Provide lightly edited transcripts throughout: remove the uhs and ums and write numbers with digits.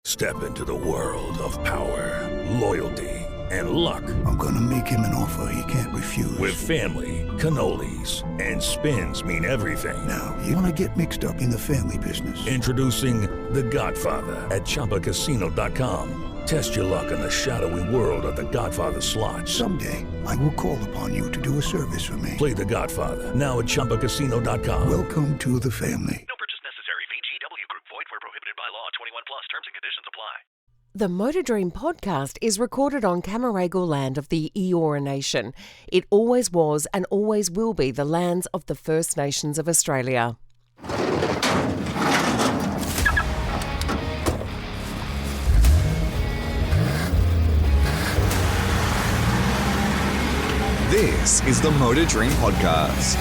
Step into the world of power, loyalty, and luck. I'm gonna make him an offer he can't refuse. With family, cannolis, and spins mean everything. Now, you wanna get mixed up in the family business. Introducing The Godfather at ChumbaCasino.com. Test your luck in the shadowy world of The Godfather slot. Someday, I will call upon you to do a service for me. Play The Godfather now at ChumbaCasino.com. Welcome to the family. No purchase necessary. VGW Group. Void where prohibited by law. 21 plus. Terms and conditions apply. The Motor Dream podcast is recorded on Camaragal land of the Eora Nation. It always was and always will be the lands of the First Nations of Australia. This is the Motor Dream Podcast.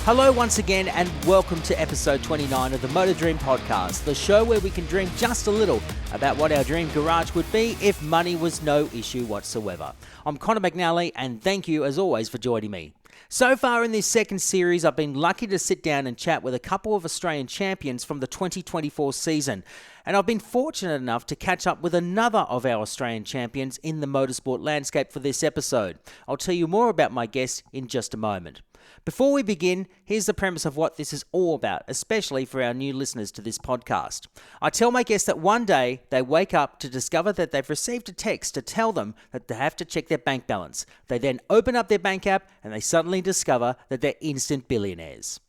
Hello once again and welcome to episode 29 of the Motor Dream Podcast, the show where we can dream just a little about what our dream garage would be if money was no issue whatsoever. I'm Connor McNally and thank you as always for joining me. So far in this second series, I've been lucky to sit down and chat with a couple of Australian champions from the 2024 season. And I've been fortunate enough to catch up with another of our Australian champions in the motorsport landscape for this episode. I'll tell you more about my guest in just a moment. Before we begin, here's the premise of what this is all about, especially for our new listeners to this podcast. I tell my guests that one day they wake up to discover that they've received a text to tell them that they have to check their bank balance. They then open up their bank app and they suddenly discover that they're instant billionaires.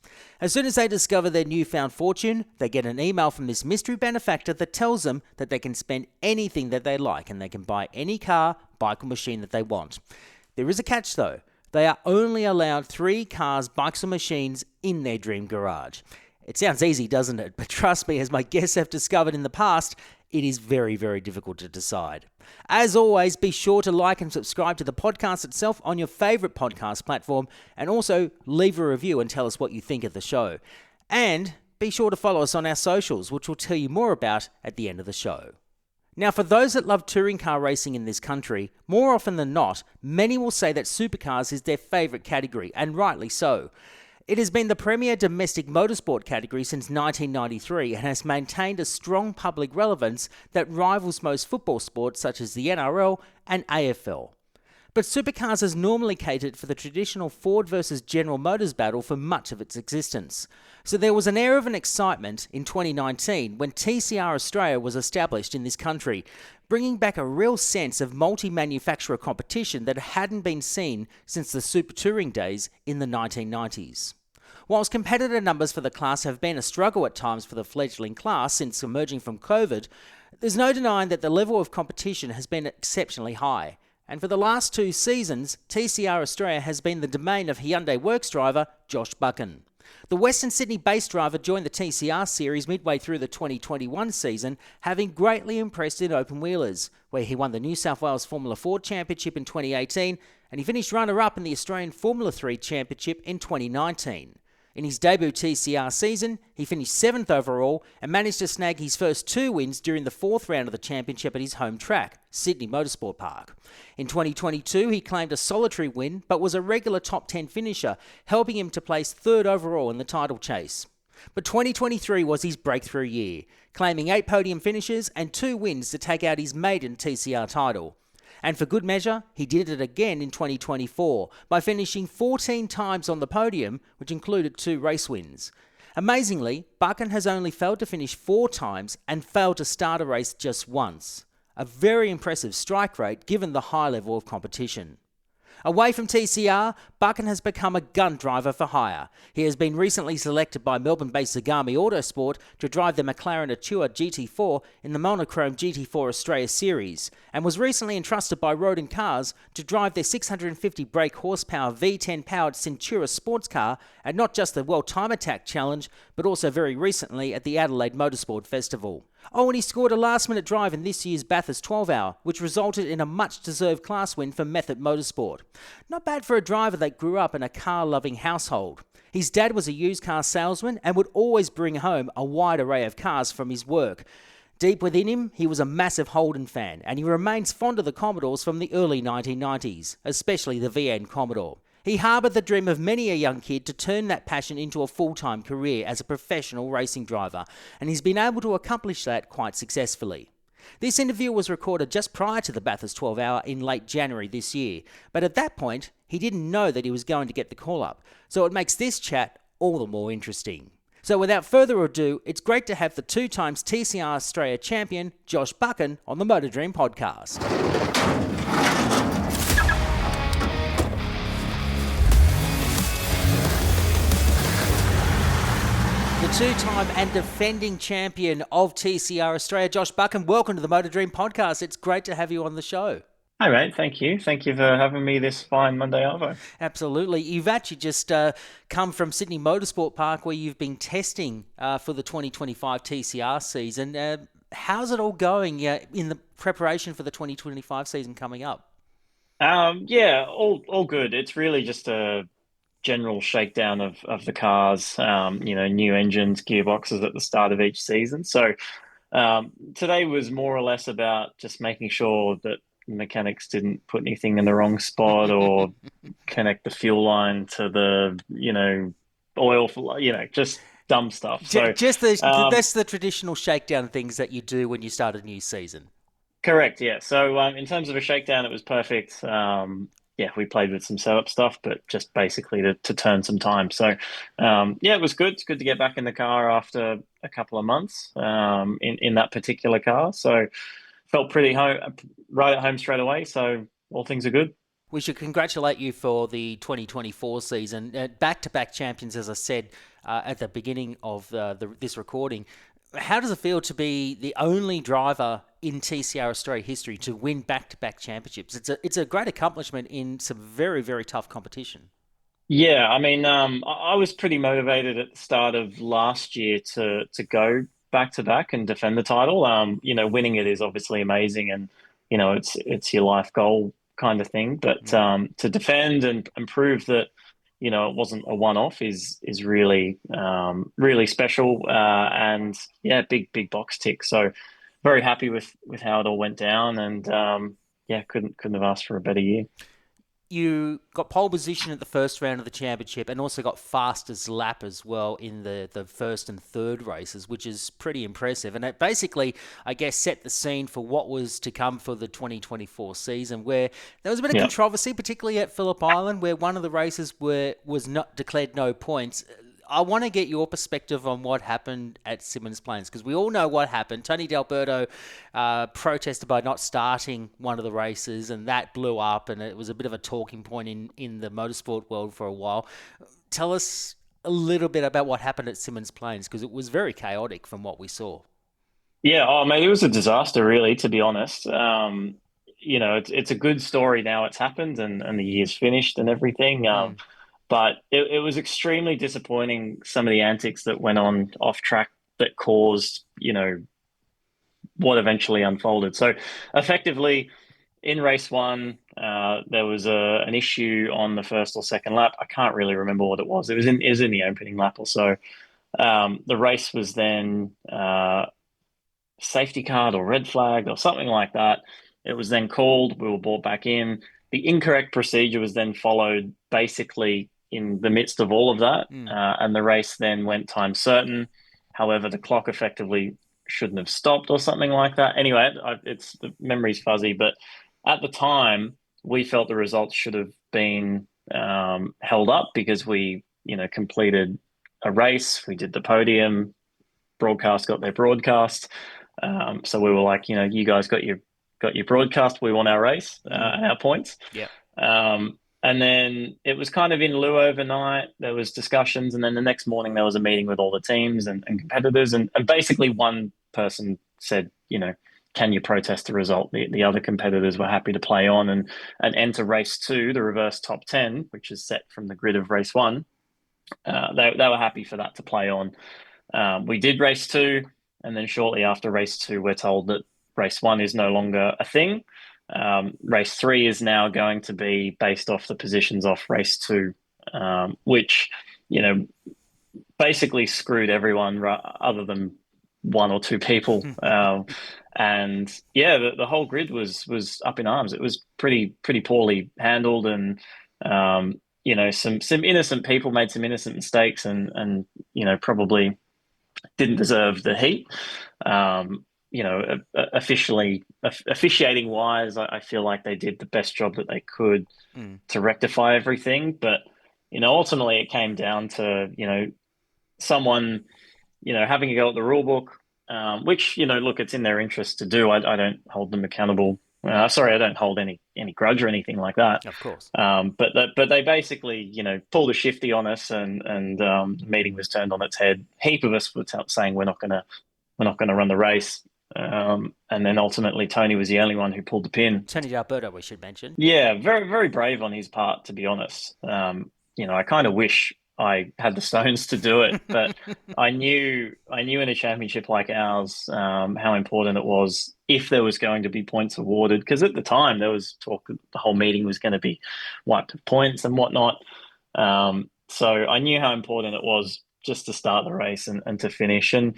As soon as they discover their newfound fortune, they get an email from this mystery benefactor that tells them that they can spend anything that they like and they can buy any car, bike or machine that they want. There is a catch though. They are only allowed 3 cars, bikes or machines in their dream garage. It sounds easy, doesn't it? But trust me, as my guests have discovered in the past, it is very, very difficult to decide. As always, be sure to like and subscribe to the podcast itself on your favourite podcast platform and also leave a review and tell us what you think of the show. And be sure to follow us on our socials, which we'll tell you more about at the end of the show. Now, for those that love touring car racing in this country, more often than not, many will say that supercars is their favourite category, and rightly so. It has been the premier domestic motorsport category since 1993 and has maintained a strong public relevance that rivals most football sports such as the NRL and AFL. But supercars has normally catered for the traditional Ford versus General Motors battle for much of its existence. So there was an air of an excitement in 2019 when TCR Australia was established in this country, bringing back a real sense of multi-manufacturer competition that hadn't been seen since the super touring days in the 1990s. Whilst competitor numbers for the class have been a struggle at times for the fledgling class since emerging from COVID, there's no denying that the level of competition has been exceptionally high. And for the last 2 seasons, TCR Australia has been the domain of Hyundai Works driver Josh Buchan. The Western Sydney-based driver joined the TCR series midway through the 2021 season, having greatly impressed in open-wheelers, where he won the New South Wales Formula Ford Championship in 2018, and he finished runner-up in the Australian Formula 3 Championship in 2019. In his debut TCR season, he finished 7th overall and managed to snag his first 2 wins during the 4th round of the championship at his home track, Sydney Motorsport Park. In 2022, he claimed a solitary win, but was a regular top 10 finisher, helping him to place 3rd overall in the title chase. But 2023 was his breakthrough year, claiming 8 podium finishes and 2 wins to take out his maiden TCR title. And for good measure, he did it again in 2024 by finishing 14 times on the podium, which included 2 race wins. Amazingly, Buchan has only failed to finish 4 times and failed to start a race just once. A very impressive strike rate given the high level of competition. Away from TCR, Buchan has become a gun driver for hire. He has been recently selected by Melbourne-based Zagami Autosport to drive the McLaren Artura GT4 in the monochrome GT4 Australia series, and was recently entrusted by Rodin Cars to drive their 650 brake horsepower V10-powered Sintura sports car at not just the World Time Attack Challenge, but also very recently at the Adelaide Motorsport Festival. Oh, and he scored a last-minute drive in this year's Bathurst 12-hour, which resulted in a much-deserved class win for Method Motorsport. Not bad for a driver that grew up in a car-loving household. His dad was a used car salesman and would always bring home a wide array of cars from his work. Deep within him, he was a massive Holden fan, and he remains fond of the Commodores from the early 1990s, especially the VN Commodore. He harboured the dream of many a young kid to turn that passion into a full-time career as a professional racing driver, and he's been able to accomplish that quite successfully. This interview was recorded just prior to the Bathurst 12 Hour in late January this year, but at that point, he didn't know that he was going to get the call-up, so it makes this chat all the more interesting. So without further ado, it's great to have the 2 times TCR Australia champion, Josh Buchan, on the Motor Dream podcast. The 2-time and defending champion of TCR Australia, Josh Buchan, welcome to the Motor Dream podcast. It's great to have you on the show. Hi, mate. Thank you. Thank you for having me this fine Monday arvo. Absolutely. You've actually just come from Sydney Motorsport Park where you've been testing for the 2025 TCR season. How's it all going in the preparation for the 2025 season coming up? Yeah, all good. It's really just a general shakedown of the cars, new engines, gearboxes at the start of each season. So today was more or less about just making sure that mechanics didn't put anything in the wrong spot or connect the fuel line to the, oil, just dumb stuff. So just that's the traditional shakedown things that you do when you start a new season. Correct. Yeah. So in terms of a shakedown, it was perfect. We played with some setup stuff, but just basically to turn some time. So it was good. It's good to get back in the car after a couple of months in that particular car. So felt pretty right at home straight away. So all things are good. We should congratulate you for the 2024 season. Back-to-back champions, as I said at the beginning of this recording. How does it feel to be the only driver in TCR Australia history to win back-to-back championships? It's a great accomplishment in some very, very tough competition. Yeah, I mean, I was pretty motivated at the start of last year to go back-to-back and defend the title. Winning it is obviously amazing and, it's your life goal kind of thing. But to defend and prove that, it wasn't a one-off is really, really special. Big box tick. So very happy with how it all went down and, couldn't have asked for a better year. You got pole position at the first round of the championship and also got fastest lap as well in the first and third races, which is pretty impressive. And it basically, I guess, set the scene for what was to come for the 2024 season, where there was a bit of controversy, particularly at Phillip Island, where one of the races was not declared no points. I want to get your perspective on what happened at Symmons Plains, because we all know what happened. Tony D'Alberto protested by not starting one of the races, and that blew up, and it was a bit of a talking point in the motorsport world for a while. Tell us a little bit about what happened at Symmons Plains, because it was very chaotic from what we saw. Yeah, mate, it was a disaster, really, to be honest. It's a good story now it's happened and the year's finished and everything. But it was extremely disappointing, some of the antics that went on off track that caused, what eventually unfolded. So effectively, in race one, there was an issue on the first or second lap. I can't really remember what it was. It was in the opening lap or so. The race was then safety card or red flagged or something like that. It was then called. We were brought back in. The incorrect procedure was then followed basically in the midst of all of that. And the race then went time certain. However, the clock effectively shouldn't have stopped or something like that. Anyway, the memory's fuzzy, but at the time we felt the results should have been held up because we, completed a race. We did the podium, broadcast got their broadcast. So we were like, you guys got your broadcast. We want our race, our points. Yeah. And then it was kind of in lieu overnight. There was discussions, and then the next morning there was a meeting with all the teams and competitors, and basically one person said, can you protest the result? The other competitors were happy to play on and enter race 2, the reverse top 10, which is set from the grid of race 1. They were happy for that to play on. We did race 2, and then shortly after race 2, we're told that race 1 is no longer a thing. Race 3 is now going to be based off the positions off race 2, which, basically screwed everyone other than one or two people. And the whole grid was up in arms. It was pretty poorly handled. And, some innocent people made some innocent mistakes and probably didn't deserve the heat. Officiating wise, I feel like they did the best job that they could to rectify everything. But, ultimately it came down to, someone, having a go at the rule book, which, look, it's in their interest to do. I don't hold them accountable. Sorry, I don't hold any grudge or anything like that. Of course. But they basically, pulled a shifty on us, and the meeting was turned on its head. Heap of us were saying we're not gonna run the race. And then ultimately Tony was the only one who pulled the pin. Tony D'Alberto, we should mention. Yeah, very, very brave on his part, to be honest. I kind of wish I had the stones to do it, but I knew in a championship like ours how important it was if there was going to be points awarded, because at the time there was talk that the whole meeting was going to be wiped of points and whatnot. So I knew how important it was just to start the race and to finish. And,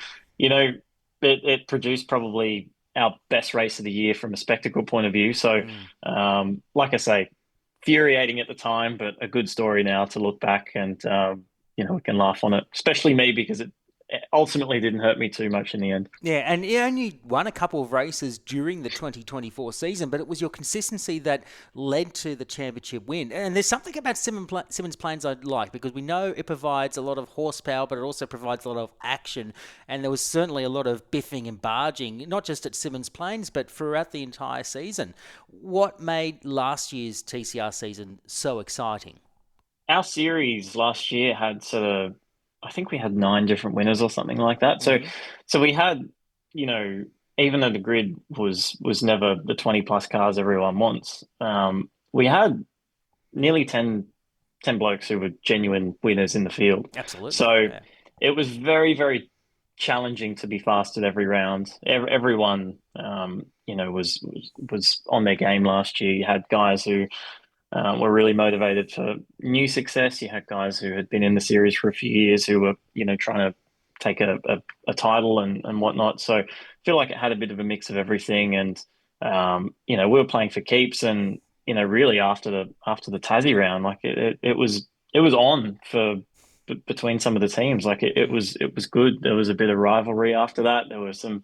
it produced probably our best race of the year from a spectacle point of view. So, like I say, infuriating at the time, but a good story now to look back and, we can laugh on it, especially me, because it ultimately didn't hurt me too much in the end. Yeah, and you only won a couple of races during the 2024 season, but it was your consistency that led to the championship win. And there's something about Simmons Plains I like, because we know it provides a lot of horsepower, but it also provides a lot of action. And there was certainly a lot of biffing and barging, not just at Simmons Plains, but throughout the entire season. What made last year's TCR season so exciting? Our series last year had I think we had 9 different winners or something like that. So we had, even though the grid was never the 20 plus cars everyone wants, we had nearly 10 blokes who were genuine winners in the field. Absolutely. So it was very, very challenging to be fast at every round. Everyone, was on their game last year. You had guys who were really motivated for new success. You had guys who had been in the series for a few years who were, trying to take a title and whatnot. So I feel like it had a bit of a mix of everything. And, we were playing for keeps, and, really after the Tassie round, like it was on for between some of the teams. Like it was good. There was a bit of rivalry after that. There were some,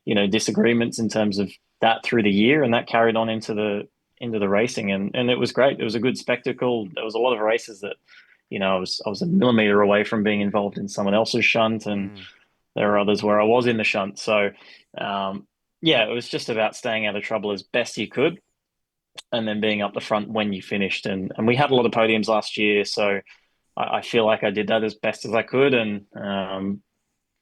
disagreements in terms of that through the year, and that carried on into the racing, and it was great. It was a good spectacle. There was a lot of races that, I was a millimeter away from being involved in someone else's shunt, and there are others where I was in the shunt. So, it was just about staying out of trouble as best you could, and then being up the front when you finished. And we had a lot of podiums last year, so I feel like I did that as best as I could, and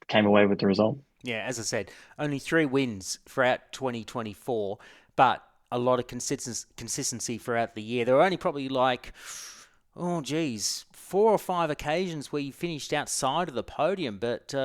came away with the result. Yeah, as I said, only 3 wins throughout 2024, but a lot of consistency throughout the year. There were only probably 4 or 5 occasions where you finished outside of the podium, but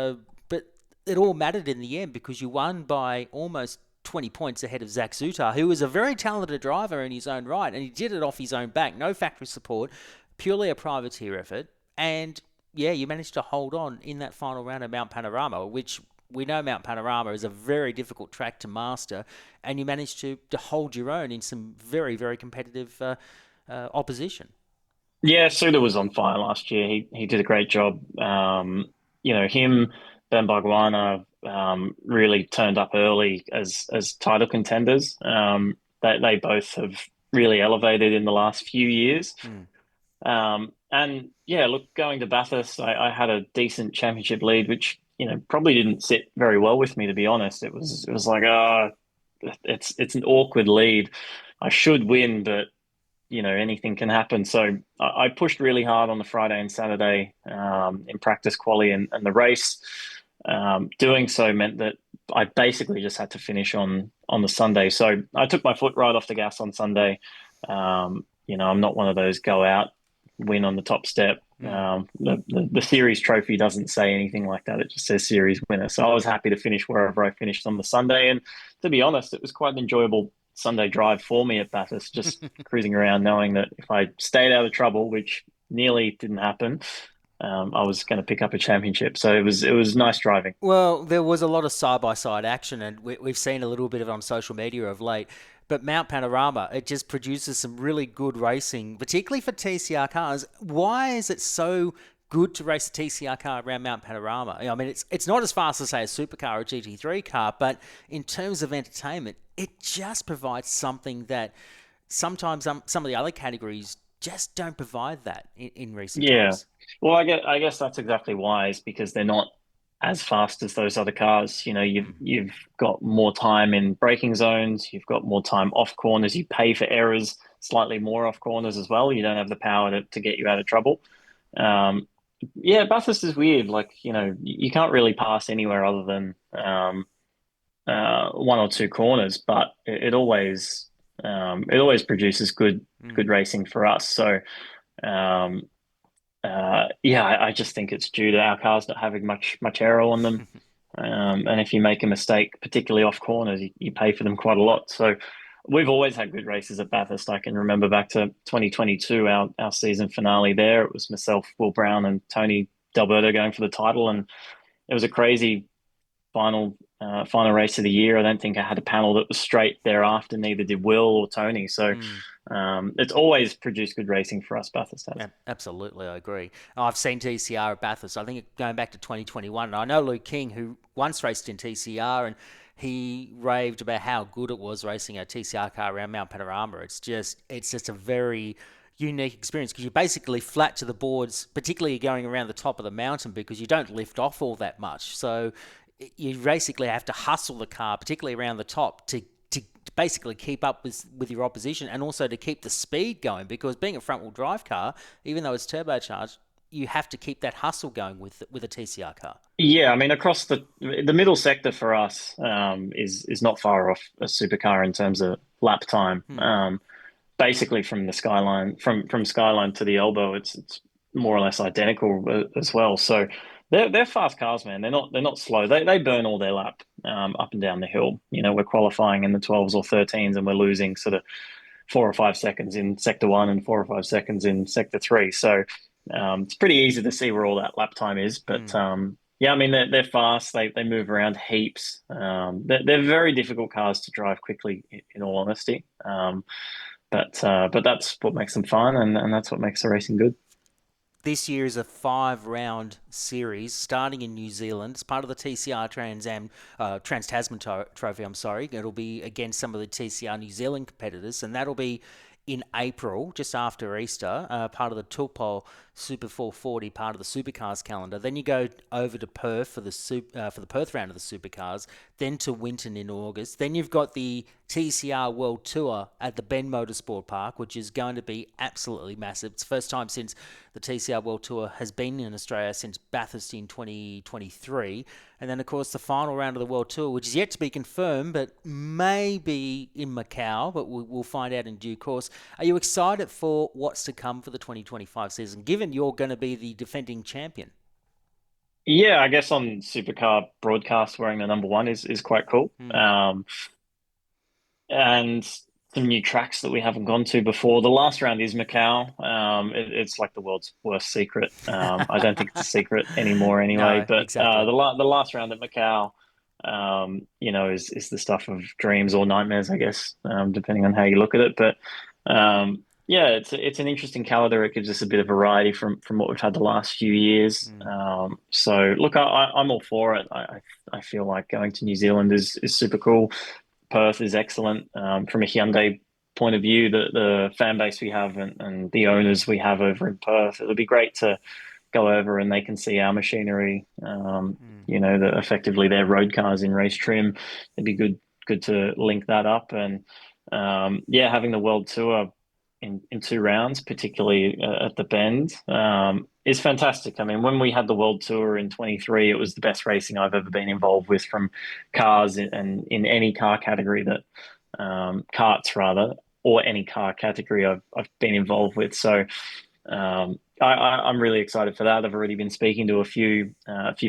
it all mattered in the end, because you won by almost 20 points ahead of Zach Zutar, who was a very talented driver in his own right, and he did it off his own back, no factory support, purely a privateer effort. And you managed to hold on in that final round of Mount Panorama, which we know Mount Panorama is a very difficult track to master, and you managed to hold your own in some very, very competitive opposition. Yeah, Suda was on fire last year. He did a great job. Him, Ben Barguana, really turned up early as title contenders. They both have really elevated in the last few years. Going to Bathurst, I had a decent championship lead, which probably didn't sit very well with me, to be honest. It was like, it's an awkward lead. I should win, but anything can happen. So I pushed really hard on the Friday and Saturday in practice quali and the race. Doing so meant that I basically just had to finish on the Sunday. So I took my foot right off the gas on Sunday. I'm not one of those go out, win on the top step. The series trophy doesn't say anything like that. It just says series winner. So I was happy to finish wherever I finished on the Sunday. And to be honest, it was quite an enjoyable Sunday drive for me at Bathurst, just cruising around knowing that if I stayed out of trouble, which nearly didn't happen, I was going to pick up a championship. So it was nice driving. Well, there was a lot of side-by-side action, and we've seen a little bit of it on social media of late. But Mount Panorama, it just produces some really good racing, particularly for TCR cars. Why is it so good to race a TCR car around Mount Panorama? I mean, it's not as fast as, say, a supercar or a GT3 car, but in terms of entertainment, it just provides something that sometimes some of the other categories just don't provide that in recent Yeah. times. Well, I guess that's exactly why, is because they're not as fast as those other cars. You've got more time in braking zones, you've got more time off corners, you pay for errors slightly more off corners as well. You don't have the power to get you out of trouble. Um, yeah, Bathurst is weird. Like, you can't really pass anywhere other than one or two corners, but it always produces good racing for us. So um, yeah, I just think it's due to our cars not having much aero on them. And if you make a mistake, particularly off corners, you pay for them quite a lot. So we've always had good races at Bathurst. I can remember back to 2022, our season finale there. It was myself, Will Brown, and Tony D'Alberto going for the title, and it was a crazy final race of the year. I don't think I had a panel that was straight thereafter. Neither did Will or Tony. So it's always produced good racing for us, Bathurst has. Yeah, absolutely, I agree. I've seen TCR at Bathurst. I think going back to 2021, and I know Luke King, who once raced in TCR, and he raved about how good it was racing a TCR car around Mount Panorama. It's just a very unique experience because you're basically flat to the boards, particularly going around the top of the mountain because you don't lift off all that much. So you basically have to hustle the car, particularly around the top, to basically keep up with your opposition and also to keep the speed going because being a front-wheel drive car, even though it's turbocharged, you have to keep that hustle going with a TCR car. Yeah, I mean, across the middle sector for us is not far off a supercar in terms of lap time. Basically, from the skyline, from skyline to the elbow, it's more or less identical as well. So they're fast cars, man. They're not slow. They burn all their lap up and down the hill. We're qualifying in the 12s or 13s, and we're losing sort of 4 or 5 seconds in sector one and 4 or 5 seconds in sector three. So it's pretty easy to see where all that lap time is. But yeah, I mean they're fast. They move around heaps. They're very difficult cars to drive quickly, in all honesty. But that's what makes them fun, and that's what makes the racing good. This year is a 5-round series starting in New Zealand. It's part of the TCR Trans-Tasman Trophy, I'm sorry. It'll be against some of the TCR New Zealand competitors, and that'll be in April, just after Easter, part of the Tupou Super 440, part of the Supercars calendar. Then you go over to Perth for the Perth round of the Supercars, then to Winton in August. Then you've got the TCR World Tour at the Ben Motorsport Park, which is going to be absolutely massive. It's the first time since the TCR World Tour has been in Australia since Bathurst in 2023. And then, of course, the final round of the World Tour, which is yet to be confirmed, but may be in Macau, but we'll find out in due course. Are you excited for what's to come for the 2025 season, given you're going to be the defending champion? Yeah, I guess on supercar broadcast wearing the number one is quite cool. And some new tracks that we haven't gone to before. The last round is Macau. It's like the world's worst secret. I don't think it's a secret anymore anyway. No, but exactly. the last round at Macau, is the stuff of dreams or nightmares, I guess, depending on how you look at it. But yeah, it's an interesting calendar. It gives us a bit of variety from what we've had the last few years. So look, I'm all for it. I feel like going to New Zealand is super cool. Perth is excellent from a Hyundai point of view. The fan base we have and the owners we have over in Perth, it would be great to go over and they can see our machinery. Effectively their road cars in race trim. It'd be good to link that up and having the World Tour in 2 rounds, particularly at the Bend, is fantastic. I mean, when we had the World Tour in 23, it was the best racing I've ever been involved with from cars and in any car category that karts rather, or any car category I've been involved with. So I'm really excited for that. I've already been speaking to a few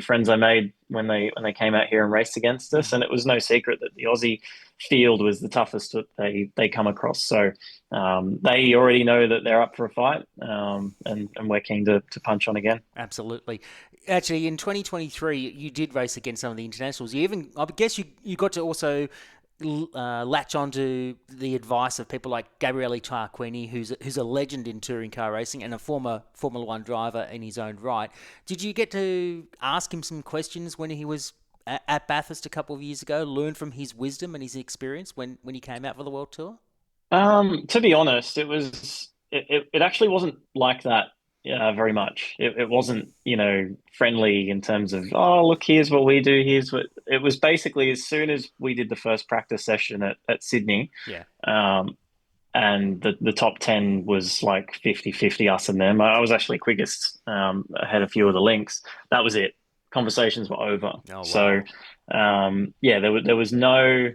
friends I made when they came out here and raced against us, and it was no secret that the Aussie field was the toughest that they come across. So they already know that they're up for a fight, and we're keen to punch on again. Absolutely. Actually, in 2023, you did race against some of the internationals. You even, I guess, you got to also latch onto the advice of people like Gabriele Tarquini, who's a legend in touring car racing and a former Formula One driver in his own right. Did you get to ask him some questions when he was at Bathurst a couple of years ago? Learn from his wisdom and his experience when he came out for the World Tour? To be honest, it actually wasn't like that very much. It wasn't, friendly in terms of, oh, look, here's what we do. Here's what it was basically as soon as we did the first practice session at Sydney. Yeah. And the top 10 was like 50-50 us and them. I was actually quickest, ahead a few of the links. That was it. Conversations were over. Oh, wow. So, yeah, there was no,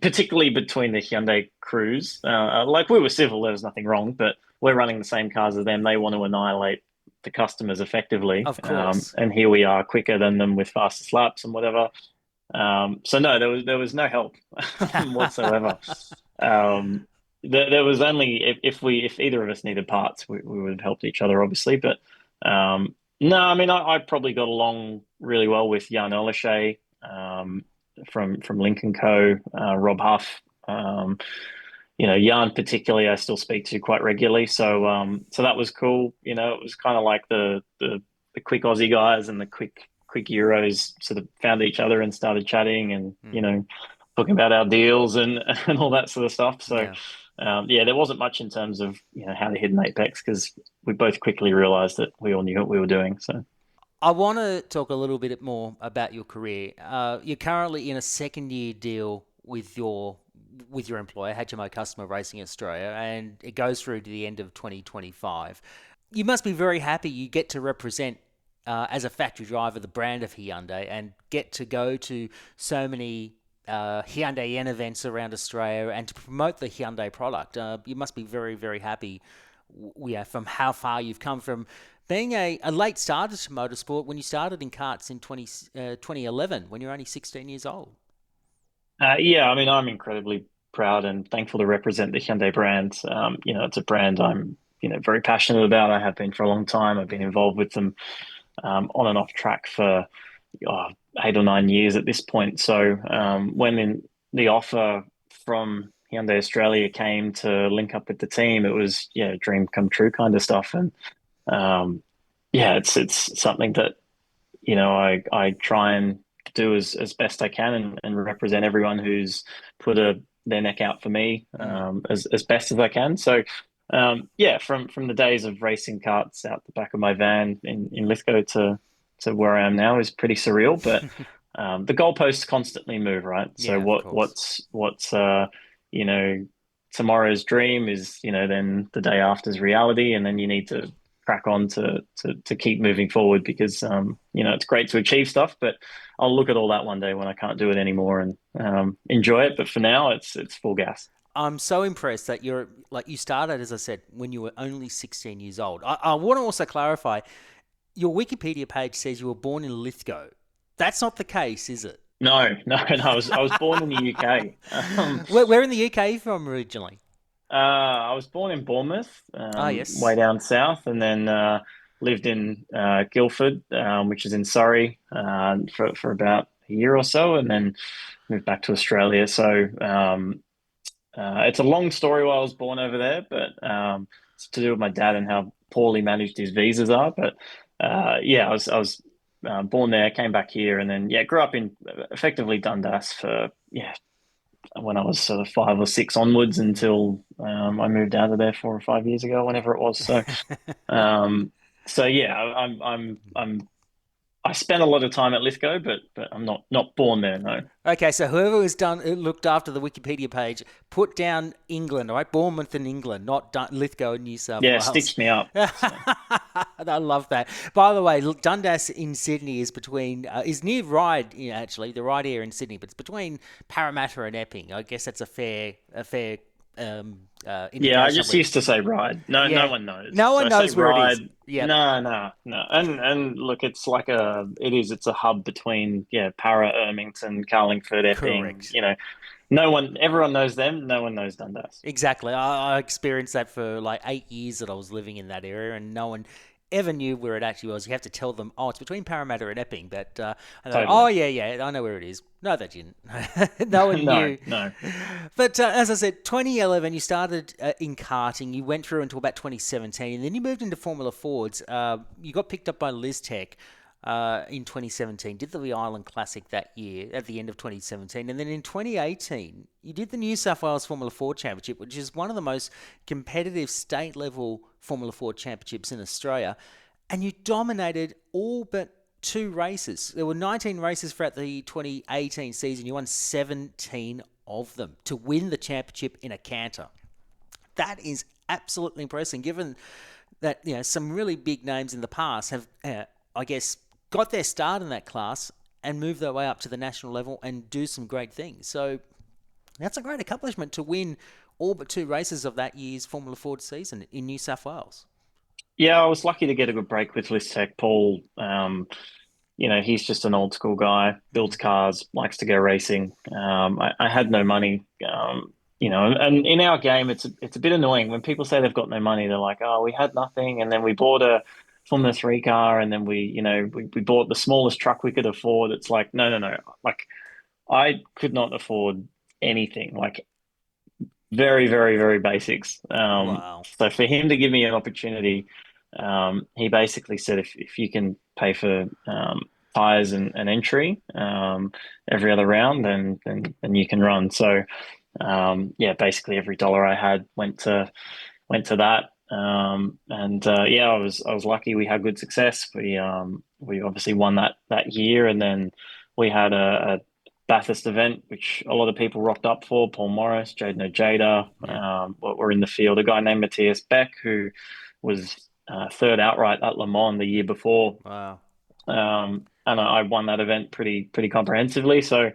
particularly between the Hyundai crews. Like we were civil, there was nothing wrong, but we're running the same cars as them. They want to annihilate the customers effectively. Of course. And here we are quicker than them with fastest laps and whatever. So no, there was no help whatsoever. There was only if either of us needed parts, we would have helped each other, obviously. But no, I mean, I probably got along really well with Jan Erlishay, from Lincoln Co, Rob Huff. Jan particularly I still speak to quite regularly. So that was cool. It was kind of like the quick Aussie guys and the quick Euros sort of found each other and started chatting and, talking about our deals and all that sort of stuff. So, there wasn't much in terms of, how to hit an apex because we both quickly realized that we all knew what we were doing. So I want to talk a little bit more about your career. You're currently in a second-year deal with your employer, HMO Customer Racing Australia, and it goes through to the end of 2025. You must be very happy you get to represent, as a factory driver, the brand of Hyundai and get to go to so many Hyundai N events around Australia and to promote the Hyundai product. You must be very, very happy from how far you've come from being a late starter to motorsport when you started in karts in 2011 when you're only 16 years old. Yeah, I mean, I'm incredibly proud and thankful to represent the Hyundai brand. It's a brand I'm, very passionate about. I have been for a long time. I've been involved with them on and off track for 8 or 9 years at this point. So when the offer from Hyundai Australia came to link up with the team, it was dream come true kind of stuff. And it's something that I try and do as best I can and represent everyone who's put their neck out for me as best as I can. So from the days of racing karts out the back of my van in Lithgow to where I am now is pretty surreal, but the goalposts constantly move, right? So what's tomorrow's dream is, then the day after's reality, and then you need to crack on to keep moving forward because it's great to achieve stuff, but I'll look at all that one day when I can't do it anymore and enjoy it. But for now, it's full gas. I'm so impressed that you started, as I said, when you were only 16 years old. I want to also clarify, your Wikipedia page says you were born in Lithgow. That's not the case, is it? No. I was born in the UK. Where in the UK are you from originally? I was born in Bournemouth, yes. way down south, and then lived in Guildford, which is in Surrey, for about a year or so, and then moved back to Australia. So it's a long story why I was born over there, but it's to do with my dad and how poorly managed his visas are. But I was born there, came back here, and then grew up in effectively Dundas for when I was sort of 5 or 6 onwards until I moved out of there 4 or 5 years ago, whenever it was. So, I spent a lot of time at Lithgow, but I'm not born there, no. Okay, so whoever looked after the Wikipedia page, put down England, all right? Bournemouth in England, not Lithgow in New South Wales. Yeah, stitched me up. So. I love that. By the way, Dundas in Sydney is is near Ryde, actually, the Ryde area in Sydney, but it's between Parramatta and Epping. I guess that's a fair I indication just of it. used to say ride. No, Yeah. no one knows. No one So I say knows where it is. ride. Yep. No. And look, it's like it's a hub between Para, Ermington, Carlingford, Epping. Correct. Everyone knows them. No one knows Dundas. Exactly. I experienced that for like 8 years that I was living in that area, and no one ever knew where it actually was. You have to tell them, oh, it's between Parramatta and Epping. But and they're like, Totally. oh, yeah, I know where it is. No, they didn't. No one knew. No. But as I said, 2011, you started in karting. You went through until about 2017, and then you moved into Formula Fords. You got picked up by LizTech in 2017, did the Island Classic that year at the end of 2017, and then in 2018 you did the New South Wales Formula Ford Championship, which is one of the most competitive state level Formula Ford Championships in Australia, and you dominated all but 2 races. There were 19 races throughout the 2018 season. You won 17 of them to win the championship in a canter. That is absolutely impressive, given that some really big names in the past have I guess got their start in that class and moved their way up to the national level and do some great things. So that's a great accomplishment to win all but 2 races of that year's Formula Ford season in New South Wales. Yeah, I was lucky to get a good break with LizTech. Paul, he's just an old school guy, builds cars, likes to go racing. I had no money, and in our game, it's a bit annoying when people say they've got no money. They're like, oh, we had nothing, and then we bought a Formula 3 car, and then we bought the smallest truck we could afford. It's like, no. Like, I could not afford anything, like very, very, very basics. Wow. So for him to give me an opportunity, he basically said, if you can pay for tires and entry every other round, then you can run. So basically every dollar I had went to that. I was lucky. We had good success. We obviously won that year, and then we had a Bathurst event, which a lot of people rocked up for. Paul Morris, Jaden Ojeda, were in the field. A guy named Matthias Beck, who was third outright at Le Mans the year before. Wow. And I won that event pretty comprehensively. So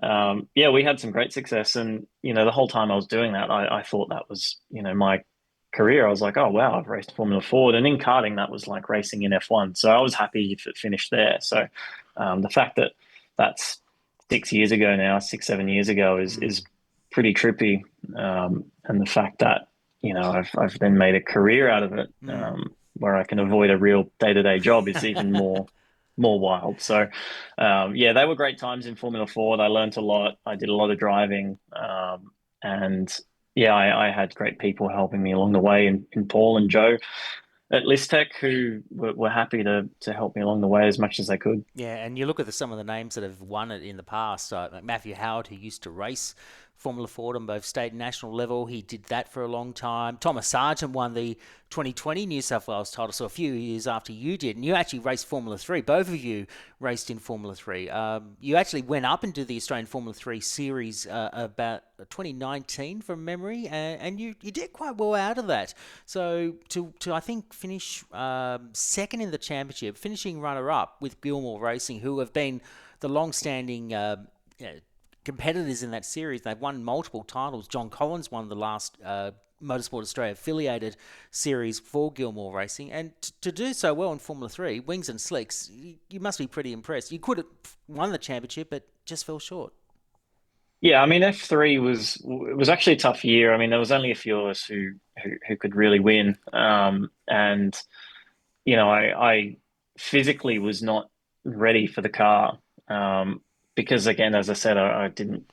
we had some great success, and the whole time I was doing that, I thought that was my career. I was like, oh wow, I've raced Formula Ford, and in karting that was like racing in F1. So I was happy if it finished there. So the fact that that's 6 years ago now, 7 years ago is pretty trippy. And the fact that I've then made a career out of it, where I can avoid a real day-to-day job is even more wild. So they were great times in Formula Ford. I learned a lot. I did a lot of driving, I had great people helping me along the way, in Paul and Joe at LizTech, who were happy to help me along the way as much as they could. Yeah, and you look at some of the names that have won it in the past, like Matthew Howard, who used to race Formula Ford on both state and national level. He did that for a long time. Thomas Sargent won the 2020 New South Wales title, so a few years after you did. And you actually raced Formula 3. Both of you raced in Formula 3. You actually went up into the Australian Formula 3 series about 2019 from memory, and you did quite well out of that. So to I think finish second in the championship, finishing runner-up with Gilmore Racing, who have been the long-standing competitors in that series. They've won multiple titles. John Collins won the last Motorsport Australia affiliated series for Gilmore Racing, and to do so well in Formula 3, wings and slicks, you must be pretty impressed. You could have won the championship, but just fell short. Yeah, I mean, F3 was actually a tough year. I mean, there was only a few of us who could really win, and I physically was not ready for the car. Because again, as I said, I didn't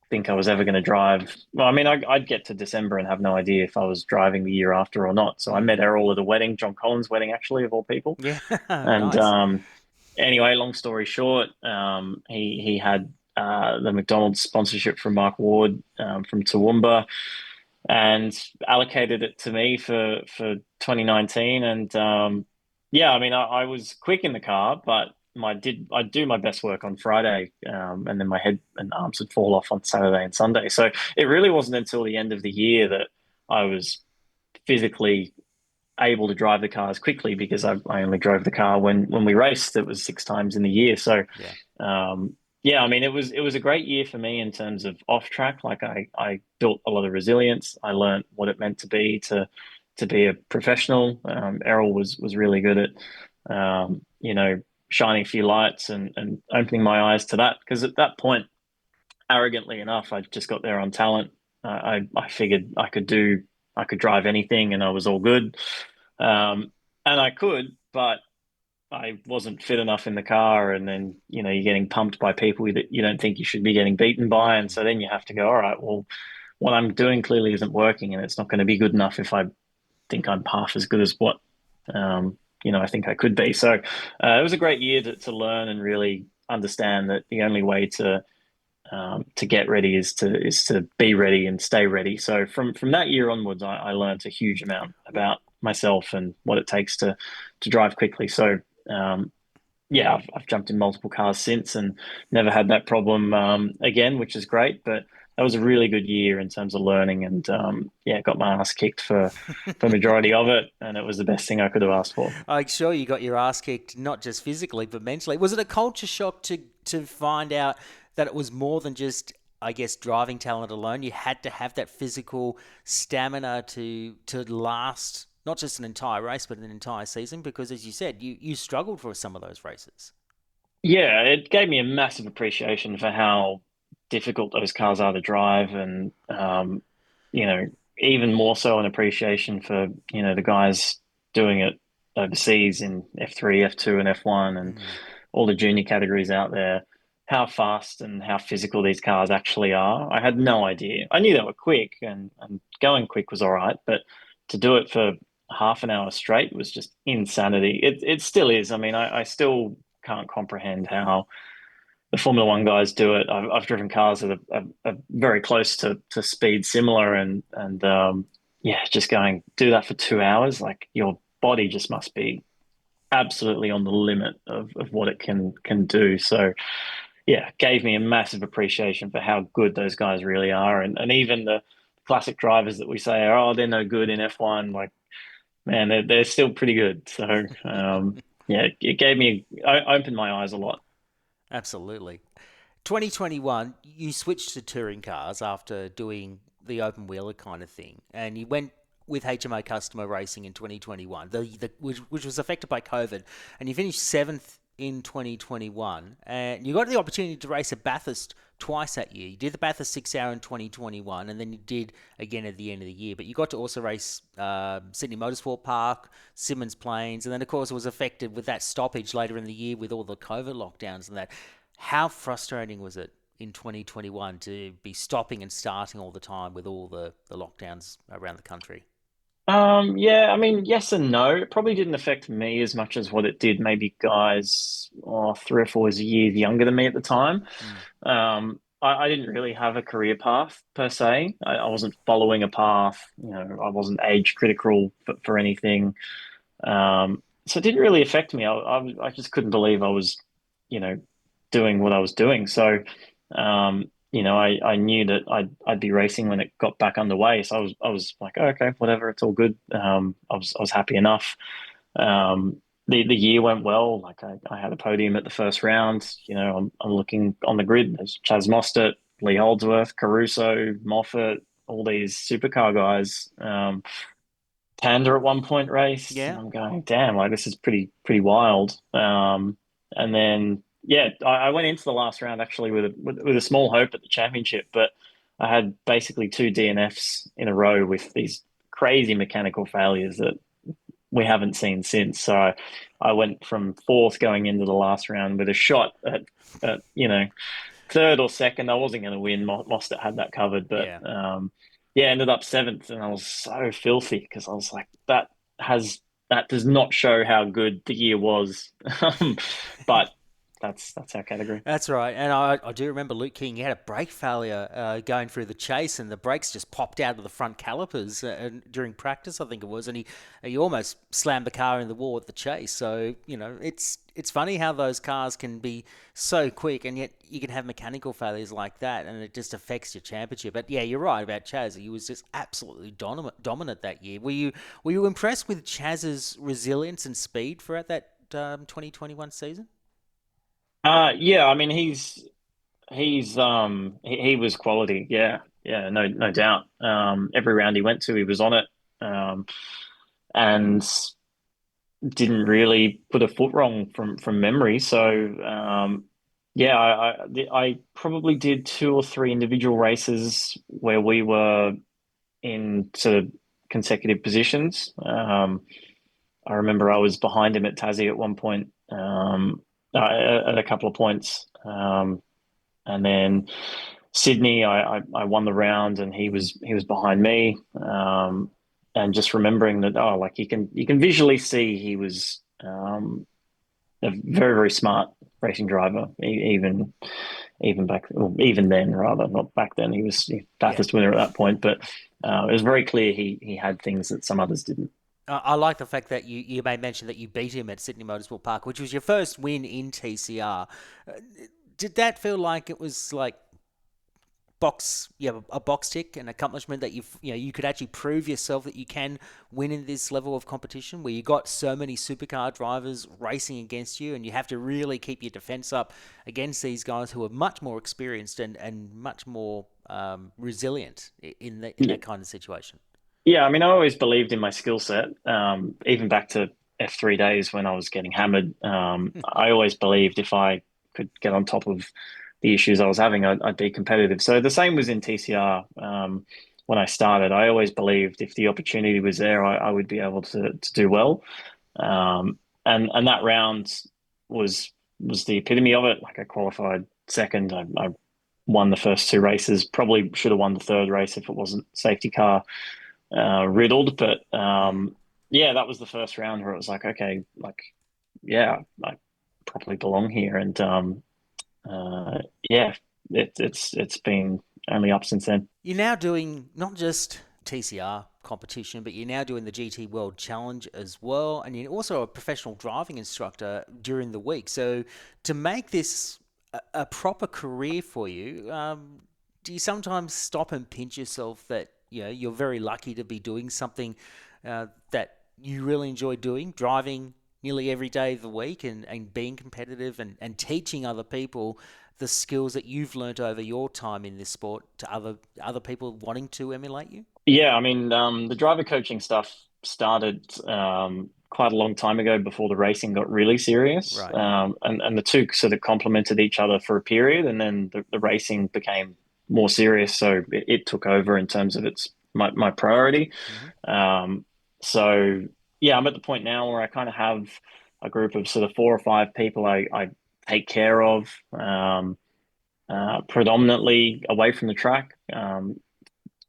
think I was ever going to drive. Well, I mean, I'd get to December and have no idea if I was driving the year after or not. So I met Errol at a wedding, John Collins' wedding, actually, of all people. Yeah, and nice. Anyway, long story short, he had the McDonald's sponsorship from Mark Ward from Toowoomba, and allocated it to me for 2019. And I mean, I was quick in the car, but I'd do my best work on Friday, and then my head and arms would fall off on Saturday and Sunday. So it really wasn't until the end of the year that I was physically able to drive the cars quickly, because I only drove the car when we raced. It was 6 times in the year. So Yeah, I mean, it was a great year for me in terms of off track. Like I built a lot of resilience. I learned what it meant to be a professional. Errol was really good at shining a few lights and opening my eyes to that. Because at that point, arrogantly enough, I just got there on talent. I figured I could drive anything and I was all good. And I could, but I wasn't fit enough in the car, and then you're getting pumped by people that you don't think you should be getting beaten by, and so then you have to go, all right, well, what I'm doing clearly isn't working, and it's not going to be good enough if I think I'm half as good as what I think I could be. So it was a great year to learn and really understand that the only way to get ready is to be ready and stay ready. So from that year onwards, I learned a huge amount about myself and what it takes to drive quickly. So yeah, I've jumped in multiple cars since and never had that problem again, which is great. But that was a really good year in terms of learning, and yeah, got my ass kicked for majority of it, and it was the best thing I could have asked for. I'm sure you got your ass kicked, not just physically, but mentally. Was it a culture shock to find out that it was more than just, I guess, driving talent alone? You had to have that physical stamina to last not just an entire race, but an entire season? Because, as you said, you struggled for some of those races. Yeah, it gave me a massive appreciation for how difficult those cars are to drive, and you know, even more so an appreciation for the guys doing it overseas in F3, F2, and F1, and all the junior categories out there. How fast and how physical these cars actually are. I had no idea. I knew they were quick, and going quick was all right, but to do it for half an hour straight was just insanity. It still is. I mean, I still can't comprehend how the Formula One guys do it. I've driven cars that are very close to speed similar, and yeah, just going do that for 2 hours. Like, your body just must be absolutely on the limit of what it can do. So yeah, it gave me a massive appreciation for how good those guys really are, and even the classic drivers that we say are, oh, they're no good in F1. Like, man, they're still pretty good. So yeah, it gave me opened my eyes a lot. Absolutely. 2021, you switched to touring cars after doing the open wheeler kind of thing, and you went with HMO Customer Racing in 2021, which was affected by COVID, and you finished seventh in 2021, and you got the opportunity to race at Bathurst twice that year. You did the Bathurst 6 Hour in 2021, and then you did again at the end of the year. But you got to also race Sydney Motorsport Park, Symmons Plains, and then of course it was affected with that stoppage later in the year with all the COVID lockdowns and that. How frustrating was it in 2021 to be stopping and starting all the time with all the lockdowns around the country? Yeah, I mean, yes and no. It probably didn't affect me as much as what it did maybe guys 3 or 4 years younger than me at the time. I didn't really have a career path per se. I wasn't following a path. I wasn't age critical for anything. So it didn't really affect me. I just couldn't believe I was, you know, doing what I was doing. So, I knew that I'd be racing when it got back underway. So I was like, oh, okay, whatever, it's all good. I was happy enough. The year went well. Like, I had a podium at the first round. I'm looking on the grid. There's Chaz Mostert, Lee Holdsworth, Caruso, Moffat, all these supercar guys. Tander at one point raced. Yeah. And I'm going, damn, like, this is pretty wild. And then yeah, I went into the last round actually with a small hope at the championship, but I had basically two DNFs in a row with these crazy mechanical failures that we haven't seen since. So I went from fourth going into the last round with a shot at third or second. I wasn't going to win. Mostert had that covered, but yeah, ended up seventh, and I was so filthy because I was like, that does not show how good the year was, but. That's our category. That's right. And I do remember Luke King, he had a brake failure going through the chase, and the brakes just popped out of the front calipers during practice, I think it was, and he almost slammed the car in the wall at the chase. So, it's funny how those cars can be so quick, and yet you can have mechanical failures like that, and it just affects your championship. But yeah, you're right about Chaz. He was just absolutely dominant that year. Were you impressed with Chaz's resilience and speed throughout that 2021 season? Yeah, I mean, he was quality. Yeah, yeah, no doubt. Every round he went to, he was on it, and didn't really put a foot wrong from memory. So yeah, I probably did two or three individual races where we were in sort of consecutive positions. I remember I was behind him at Tassie at one point, at a couple of points. And then Sydney, I won the round and he was behind me. And just remembering that, like you can visually see he was a very, very smart racing driver, even back, well, even then, rather, not back then. He was the fastest winner at that point, but it was very clear he had things that some others didn't. I like the fact that you made mention that you beat him at Sydney Motorsport Park, which was your first win in TCR. Did that feel like it was like a box tick, an accomplishment that you could actually prove yourself that you can win in this level of competition where you got so many supercar drivers racing against you and you have to really keep your defense up against these guys who are much more experienced and much more resilient in that kind of situation? Yeah, I mean, I always believed in my skill set, even back to F3 days when I was getting hammered. I always believed if I could get on top of the issues I was having, I'd be competitive. So the same was in TCR. When I started, I always believed if the opportunity was there, I would be able to do well. And that round was the epitome of it. Like I qualified second. I won the first two races. Probably should have won the third race if it wasn't safety car riddled. But yeah, that was the first round where it was like, okay, like yeah, I probably belong here. And yeah, it's been only up since then. You're now doing not just TCR competition, but you're now doing the GT World Challenge as well, and you're also a professional driving instructor during the week. So to make this a proper career for you, do you sometimes stop and pinch yourself that you're very lucky to be doing something that you really enjoy doing, driving nearly every day of the week and being competitive and teaching other people the skills that you've learnt over your time in this sport to other people wanting to emulate you? Yeah, I mean, the driver coaching stuff started quite a long time ago before the racing got really serious. Right. And the two sort of complemented each other for a period, and then the racing became more serious. So it took over in terms of my priority. So yeah, I'm at the point now where I kind of have a group of sort of 4 or 5 people I take care of, predominantly away from the track. A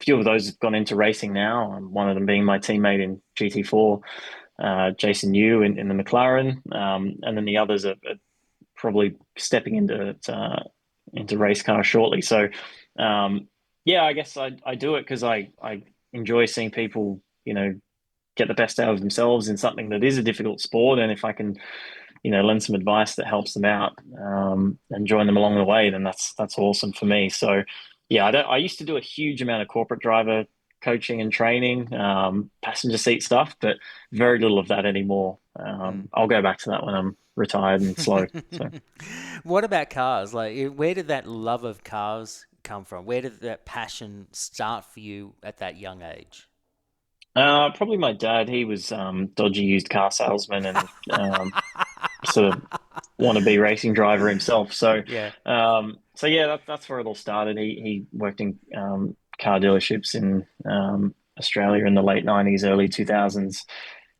few of those have gone into racing now. One of them being my teammate in GT4, Jason Yu in the McLaren, and then the others are probably stepping into race cars shortly. So yeah, I guess I do it because I enjoy seeing people get the best out of themselves in something that is a difficult sport, and if I can lend some advice that helps them out and join them along the way, then that's awesome for me. So yeah, I used to do a huge amount of corporate driver coaching and training, passenger seat stuff, but very little of that anymore. I'll go back to that when I'm retired and slow. So. What about cars? Like, where did that love of cars come from? Where did that passion start for you at that young age? Probably my dad. He was dodgy used car salesman and sort of wannabe racing driver himself. So Yeah. So yeah, that's where it all started. He worked in car dealerships in Australia in the late 90s, early 2000s,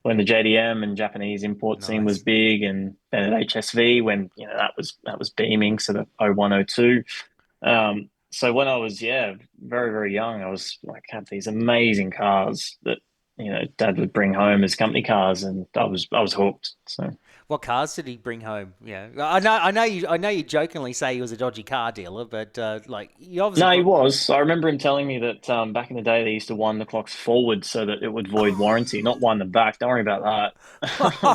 when the JDM and Japanese import scene was big, and then at HSV when that was beaming, sort of 01, 02. So when I was very, very young, I was like had these amazing cars that Dad would bring home as company cars, and I was hooked. So. What cars did he bring home? Yeah, I know you jokingly say he was a dodgy car dealer, but like you obviously. No, he was. I remember him telling me that back in the day they used to wind the clocks forward so that it would void warranty, not wind them back. Don't worry about that.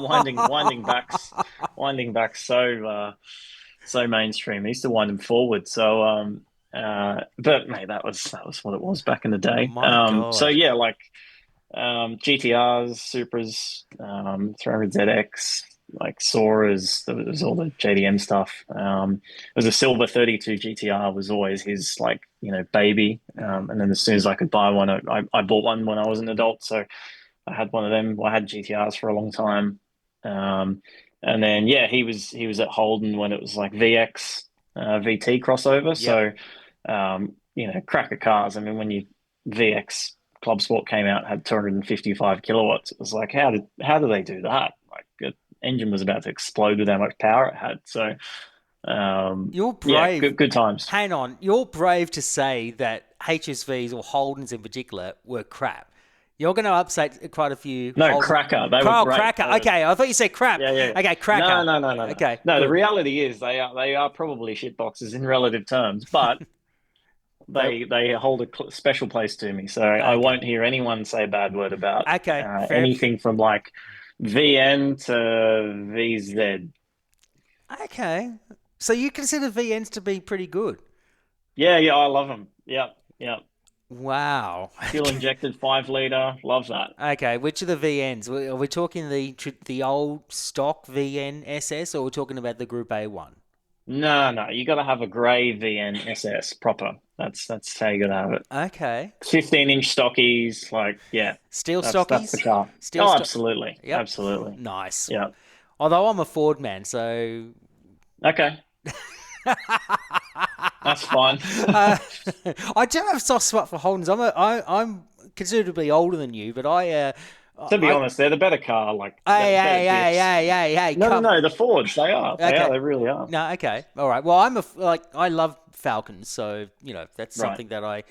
winding back so mainstream. They used to wind them forward. So but mate, that was what it was back in the day. My God. So yeah, like GTRs, Supras, 300ZX. like Soras, there was all the JDM stuff. It was a silver 32 GTR was always his like, baby. And then as soon as I could buy one, I bought one when I was an adult. So I had one of them. Well, I had GTRs for a long time. And then, yeah, he was at Holden when it was like VX, VT crossover. Yep. So, cracker cars. I mean, when VX Club Sport came out, had 255 kilowatts. It was like, how do they do that? Like, the engine was about to explode with how much power it had. So, You're brave. Yeah, good times. Hang on. You're brave to say that HSVs or Holdens in particular were crap. You're going to upset quite a few. No, cracker. They were great. Cracker. Okay, I thought you said crap. Yeah. Okay, cracker. No. Okay. No, good. the reality is they are probably shit boxes in relative terms, but they hold a special place to me. So I won't hear anyone say a bad word about anything from like VN to VZ. Okay. So you consider VNs to be pretty good? Yeah, I love them. Yeah. Wow. Fuel injected 5 litre. Love that. Okay, which are the VNs? Are we talking the old stock VN SS, or are we talking about the Group A one? No. You got to have a grey VN SS proper. That's how you got to have it. Okay. 15-inch stockies, like Steel that's stockies. the car. Absolutely. Yep. Absolutely. Nice. Yeah. Although I'm a Ford man, so okay. That's fine. I do have a soft spot for Holdens. I'm considerably older than you, but to be honest, they're the better car. Like, hey. No, the Fords, they are. They really are. No, okay, all right. Well, I love Falcons, so that's something that I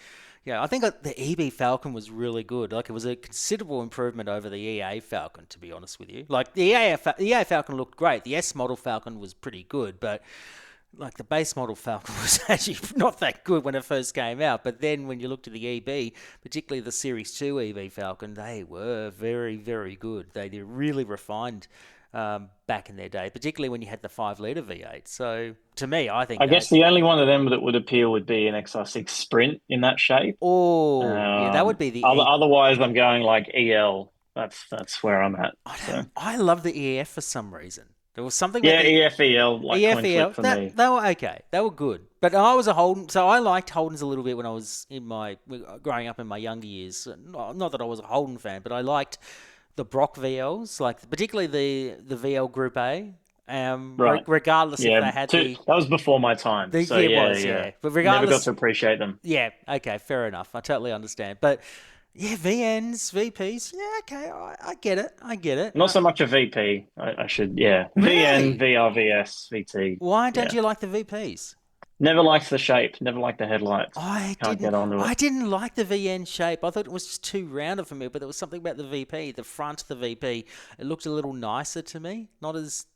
think the EB Falcon was really good. Like, it was a considerable improvement over the EA Falcon, to be honest with you. Like, the EA Falcon looked great. The S model Falcon was pretty good, but like the base model Falcon was actually not that good when it first came out. But then when you looked at the EB, particularly the Series 2 EB Falcon, they were very, very good. They really refined back in their day, particularly when you had the 5-litre V8. So to me, I guess the only one of them that would appeal would be an XR6 Sprint in that shape. Oh, yeah, that would be the... Otherwise, I'm going like EL. That's where I'm at. I love the EF for some reason. There was something. Yeah, EFEL, like EFEL, for me. They were okay. They were good. But I was a Holden, so I liked Holdens a little bit when I was growing up in my younger years. Not that I was a Holden fan, but I liked the Brock VLs, like particularly the VL Group A. Right. Regardless if they had that was before my time. But regardless, never got to appreciate them. Yeah. Okay. Fair enough. I totally understand. But yeah, VNs, VPs. Yeah, okay, I get it. Not so much a VP. I should, yeah. Really? VN, VRVS, VT. Why don't you like the VPs? Never liked the shape. Never liked the headlights. Can't get onto it. I didn't like the VN shape. I thought it was just too rounded for me. But there was something about the VP, the front of the VP. It looked a little nicer to me. Not as.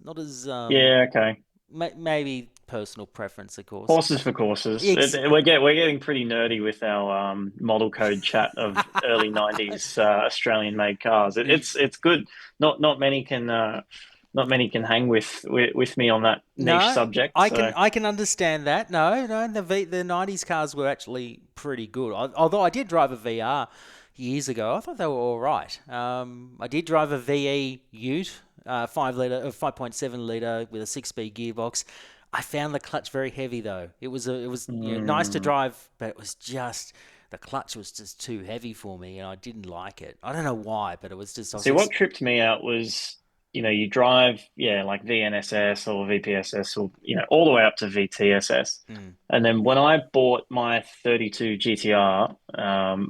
Yeah. Okay. Maybe personal preference, of course. Horses for courses. We're getting pretty nerdy with our model code chat of early '90s Australian-made cars. It's good. Not many can hang with me on that niche subject. I can understand that. No, the 90s cars were actually pretty good. Although I did drive a VR years ago, I thought they were all right. I did drive a VE Ute, 5.7 litre with a 6-speed gearbox. I found the clutch very heavy though. It was nice to drive, but it was just the clutch was just too heavy for me, and I didn't like it. I don't know why, but it was just. What tripped me out was, you drive, like VNSS or VPSS or, all the way up to VTSS. And then when I bought my 32 GTR,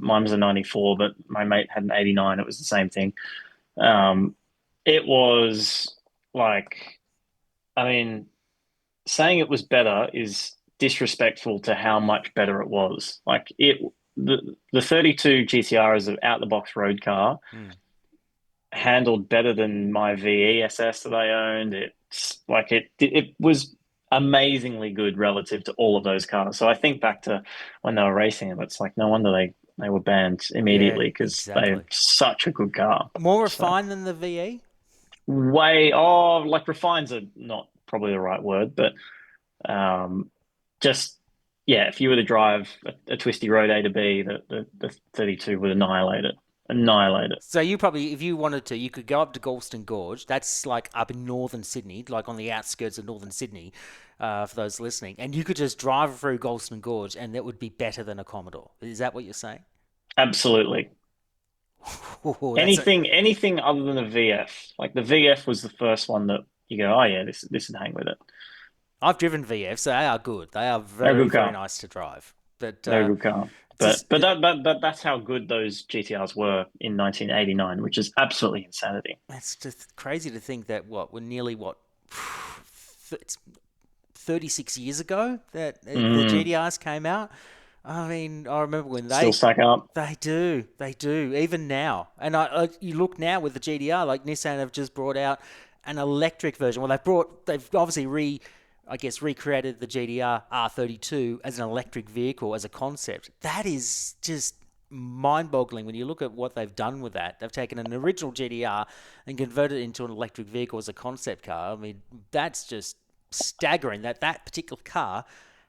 mine was a 94, but my mate had an 89. It was the same thing. It was like, I mean, saying it was better is disrespectful to how much better it was. Like the 32 GTR is an out-the-box road car. Handled better than my VESS that I owned. It's like it was amazingly good relative to all of those cars. So I think back to when they were racing them, it's like no wonder they were banned immediately because they're such a good car. More refined than the VE? Refined's are not probably the right word, but if you were to drive a twisty road A to B, the 32 would annihilate it. annihilate it. So you probably, if you wanted to, you could go up to Galston Gorge. That's like up in northern Sydney, like on the outskirts of northern Sydney, for those listening. And you could just drive through Galston Gorge, and that would be better than a Commodore. Is that what you're saying? Absolutely. Oh, Anything other than a VF. Like the VF was the first one that you go, oh yeah, this would hang with it. I've driven VFs. They are good. They are They're a very, good very car. nice to drive. But They're a good car. just, But that's how good those GTRs were in 1989, which is absolutely insanity. it's just crazy to think that we're nearly it's 36 years ago that the GTRs came out. I mean, I remember when they Still stack up. They do, even now. And you look now with the GTR, like Nissan have just brought out an electric version. Well, they've obviously recreated the GTR R32 as an electric vehicle, as a concept. That is just mind-boggling when you look at what they've done with that. They've taken an original GTR and converted it into an electric vehicle as a concept car. I mean, that's just staggering that particular car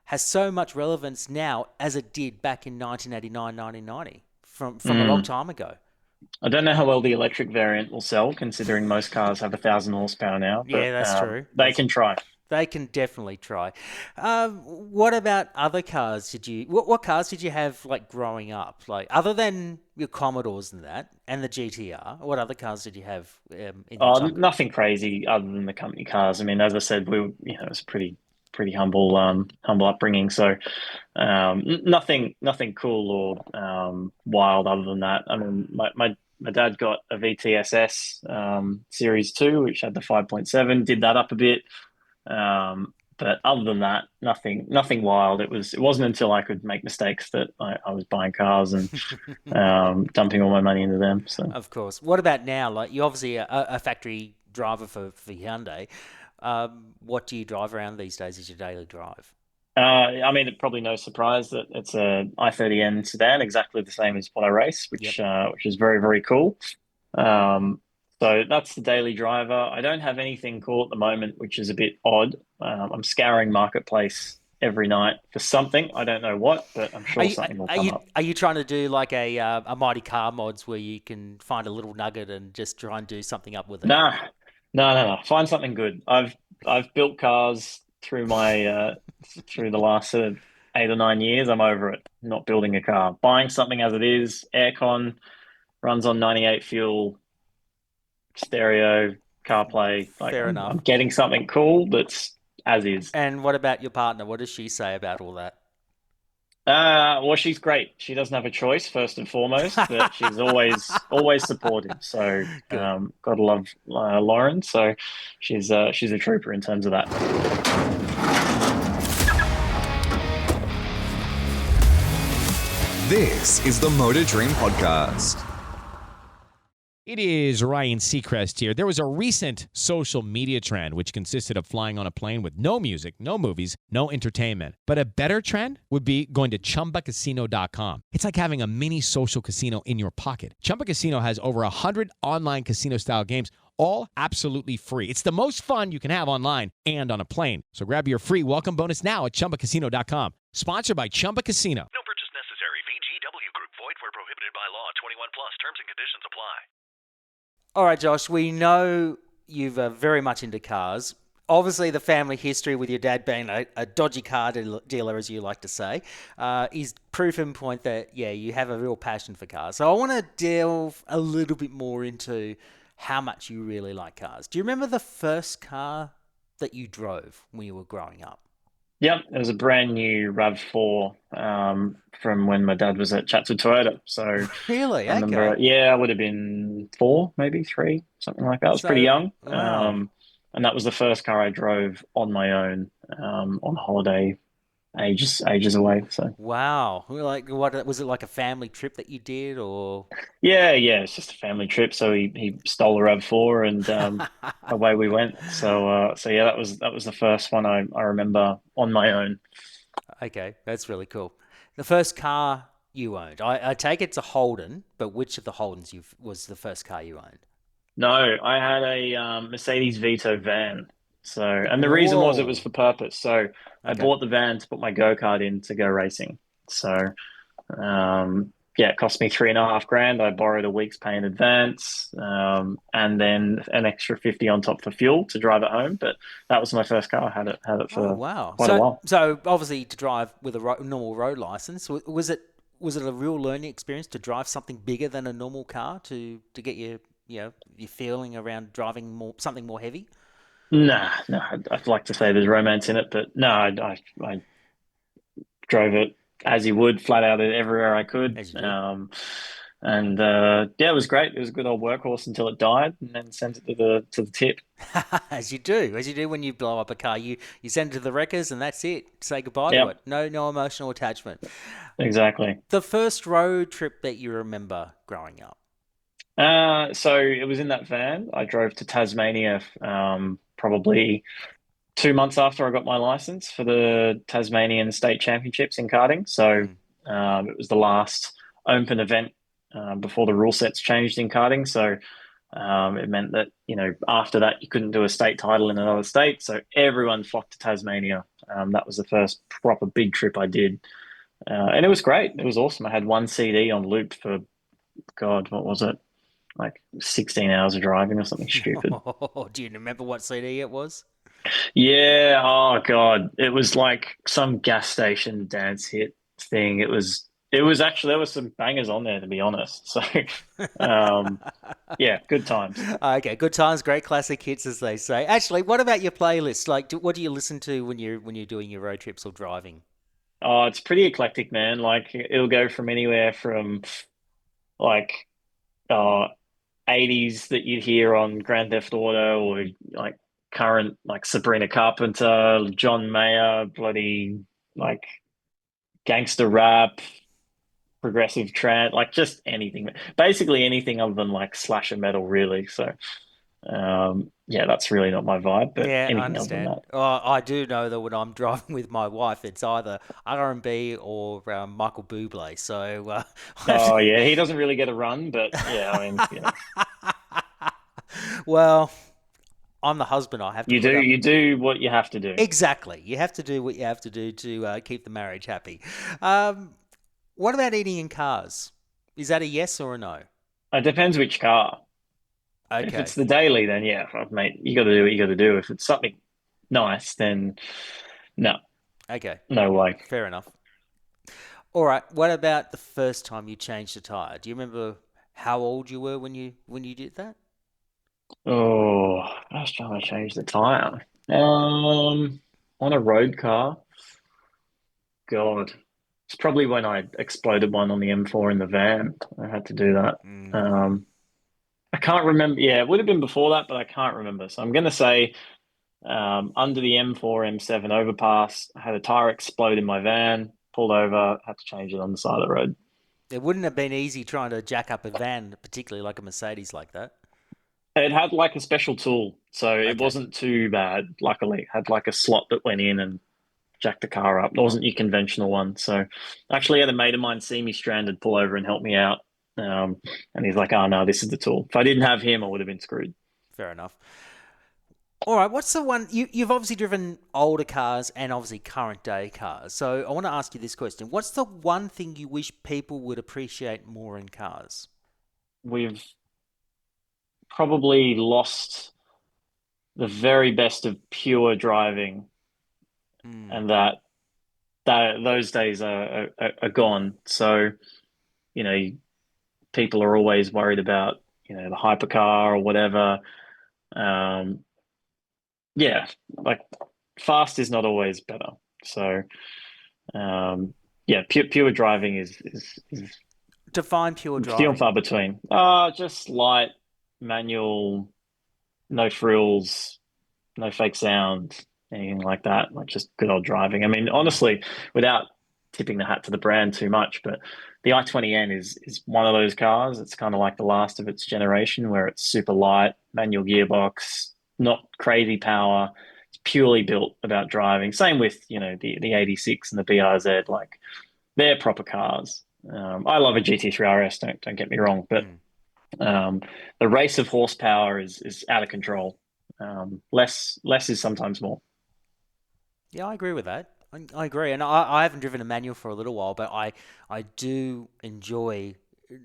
has so much relevance now as it did back in 1989, 1990, from a long time ago. I don't know how well the electric variant will sell, considering most cars have 1,000 horsepower now. But, Yeah, that's true. They can try. They can definitely try. What about other cars? What cars did you have like growing up? Like other than your Commodores and that, and the GTR, what other cars did you have in your childhood? Nothing crazy other than the company cars. I mean, as I said, it's a pretty humble upbringing. So nothing cool or wild other than that. I mean, my dad got a VTSS Series 2, which had the 5.7, did that up a bit. But other than that, nothing wild. It wasn't until I could make mistakes that I was buying cars and dumping all my money into them. So of course. What about now? Like you're obviously a factory driver for Hyundai. What do you drive around these days as your daily drive? I mean, it's probably no surprise that it's a i30N sedan, exactly the same as what I race, which is very, very cool. So that's the daily driver. I don't have anything cool at the moment, which is a bit odd. I'm scouring Marketplace every night for something. I don't know what, but I'm sure something will come up. Are you trying to do like a Mighty Car Mods where you can find a little nugget and just try and do something up with it? No. Find something good. I've built cars through my through the last sort of 8 or 9 years. I'm over it. Not building a car. Buying something as it is. Aircon, runs on 98 fuel, stereo, CarPlay. Fair enough. I'm getting something cool that's as is. And what about your partner? What does she say about all that? Well, she's great. She doesn't have a choice, first and foremost, but she's always supportive. So, gotta love Lauren. So, she's a trooper in terms of that. This is the Motor Dream Podcast. It is Ryan Seacrest here. There was a recent social media trend which consisted of flying on a plane with no music, no movies, no entertainment. But a better trend would be going to ChumbaCasino.com. It's like having a mini social casino in your pocket. Chumba Casino has over 100 online casino-style games, all absolutely free. It's the most fun you can have online and on a plane. So grab your free welcome bonus now at ChumbaCasino.com. Sponsored by Chumba Casino. No purchase necessary. VGW Group. Void where prohibited by law. 21 plus. Terms and conditions apply. All right, Josh, we know you're very much into cars. Obviously, the family history with your dad being a dodgy car dealer, as you like to say, is proof in point that, you have a real passion for cars. So I want to delve a little bit more into how much you really like cars. Do you remember the first car that you drove when you were growing up? Yep, it was a brand new RAV4 from when my dad was at Chatswood Toyota. So really, I remember, I would have been 4, maybe 3, something like that. I was pretty young, wow. And that was the first car I drove on my own on holiday, ages away. So wow, like what was it, like a family trip that you did, or? Yeah, it's just a family trip. So he stole a RAV4 and away we went. So that was the first one I remember on my own. Okay, that's really cool. The first car you owned, I take it's a Holden, but which of the Holdens was the first car you owned? No, I had a Mercedes Vito van. So, and the reason was it was for purpose. So I bought the van to put my go-kart in to go racing. So, yeah, it cost me $3,500. I borrowed a week's pay in advance, and then an extra 50 on top for fuel to drive it home. But that was my first car. I had it Oh for wow! quite a while. So obviously to drive with a normal road license, was it a real learning experience to drive something bigger than a normal car to get your feeling around driving something more heavy? Nah, no, I'd like to say there's romance in it, but no, I drove it as you would, flat out everywhere I could. As you do. And yeah, it was great. It was a good old workhorse until it died, and then sent it to the tip. As you do when you blow up a car, you send it to the wreckers and that's it. Say goodbye to Yep, it. No emotional attachment. exactly. The first road trip that you remember growing up. So it was in that van. I drove to Tasmania, probably 2 months after I got my license for the Tasmanian State Championships in karting. So Mm. it was the last open event before the rule sets changed in karting. So it meant that, after that, you couldn't do a state title in another state. So everyone flocked to Tasmania. That was the first proper big trip I did. And it was great. It was awesome. I had one CD on loop for, God, what was it? Like 16 hours of driving or something stupid. Do you remember what CD it was? Yeah, oh God. It was like some gas station dance hit thing. It was actually, there was some bangers on there, to be honest. So um yeah, good times. Okay, good times, great classic hits, as they say. Actually, what about your playlist? Like, what do you listen to when you're doing your road trips or driving? Oh, it's pretty eclectic, man. Like it'll go from anywhere from like uh 80s that you'd hear on Grand Theft Auto, or like current like Sabrina Carpenter, John Mayer, bloody like gangster rap, progressive trance, like just anything. Basically anything other than like slasher metal, really. So yeah, that's really not my vibe, but Yeah, I anything other than understand. that. I do know that when I'm driving with my wife, it's either R&B or Michael Bublé. So, Oh yeah, he doesn't really get a run, but yeah, I mean, well, I'm the husband. I have to you put do up. you do what you have to do. Exactly. You have to do what you have to do to keep the marriage happy. What about eating in cars? Is that a yes or a no? It depends which car. If Okay. it's the daily, then yeah, mate, you got to do what you got to do. If it's something nice, then no, Okay. no way. Fair enough. All right. What about the first time you changed a tire? Do you remember how old you were when you did that? Oh, I was trying to change the tire. On a road car, God, it's probably when I exploded one on the M4 in the van. I had to do that. Mm. I can't remember. Yeah, it would have been before that, but I can't remember. So I'm going to say under the M4, M7 overpass, I had a tire explode in my van, pulled over, had to change it on the side of the road. It wouldn't have been easy trying to jack up a van, particularly like a Mercedes like that. It had like a special tool, so it Okay. wasn't too bad. Luckily, it had like a slot that went in and jacked the car up. It wasn't your conventional one. So I actually had a mate of mine see me stranded, pull over and help me out. And he's like, "Oh no, this is the tool." If I didn't have him, I would have been screwed. Fair enough. All right, what's the one you've obviously driven older cars and obviously current day cars. So I want to ask you this question. What's the one thing you wish people would appreciate more in cars? We've probably lost the very best of pure driving, Mm. and that those days are gone. So, you know, people are always worried about, the hypercar or whatever. Um, yeah, like fast is not always better. So, yeah, pure driving is Define pure few and driving. far between. Just light, manual, no frills, no fake sound, anything like that. Like just good old driving. I mean, Mm. honestly, without tipping the hat to the brand too much, but the i20N is one of those cars. It's kind of like the last of its generation, where it's super light, manual gearbox, not crazy power. It's purely built about driving. Same with, the 86 and the BRZ. Like they're proper cars. I love a GT3 RS. Don't get me wrong, but Mm. um, the race of horsepower is out of control. Less is sometimes more. Yeah, I agree with that. I agree, and I haven't driven a manual for a little while, but I do enjoy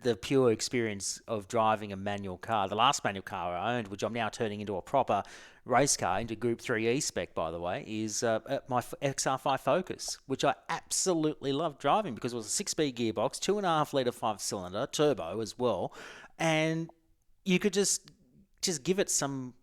the pure experience of driving a manual car. The last manual car I owned, which I'm now turning into a proper race car, into Group 3 E-Spec, by the way, is my XR5 Focus, which I absolutely loved driving because it was a 6-speed gearbox, 2.5-litre 5-cylinder, turbo as well, and you could just give it some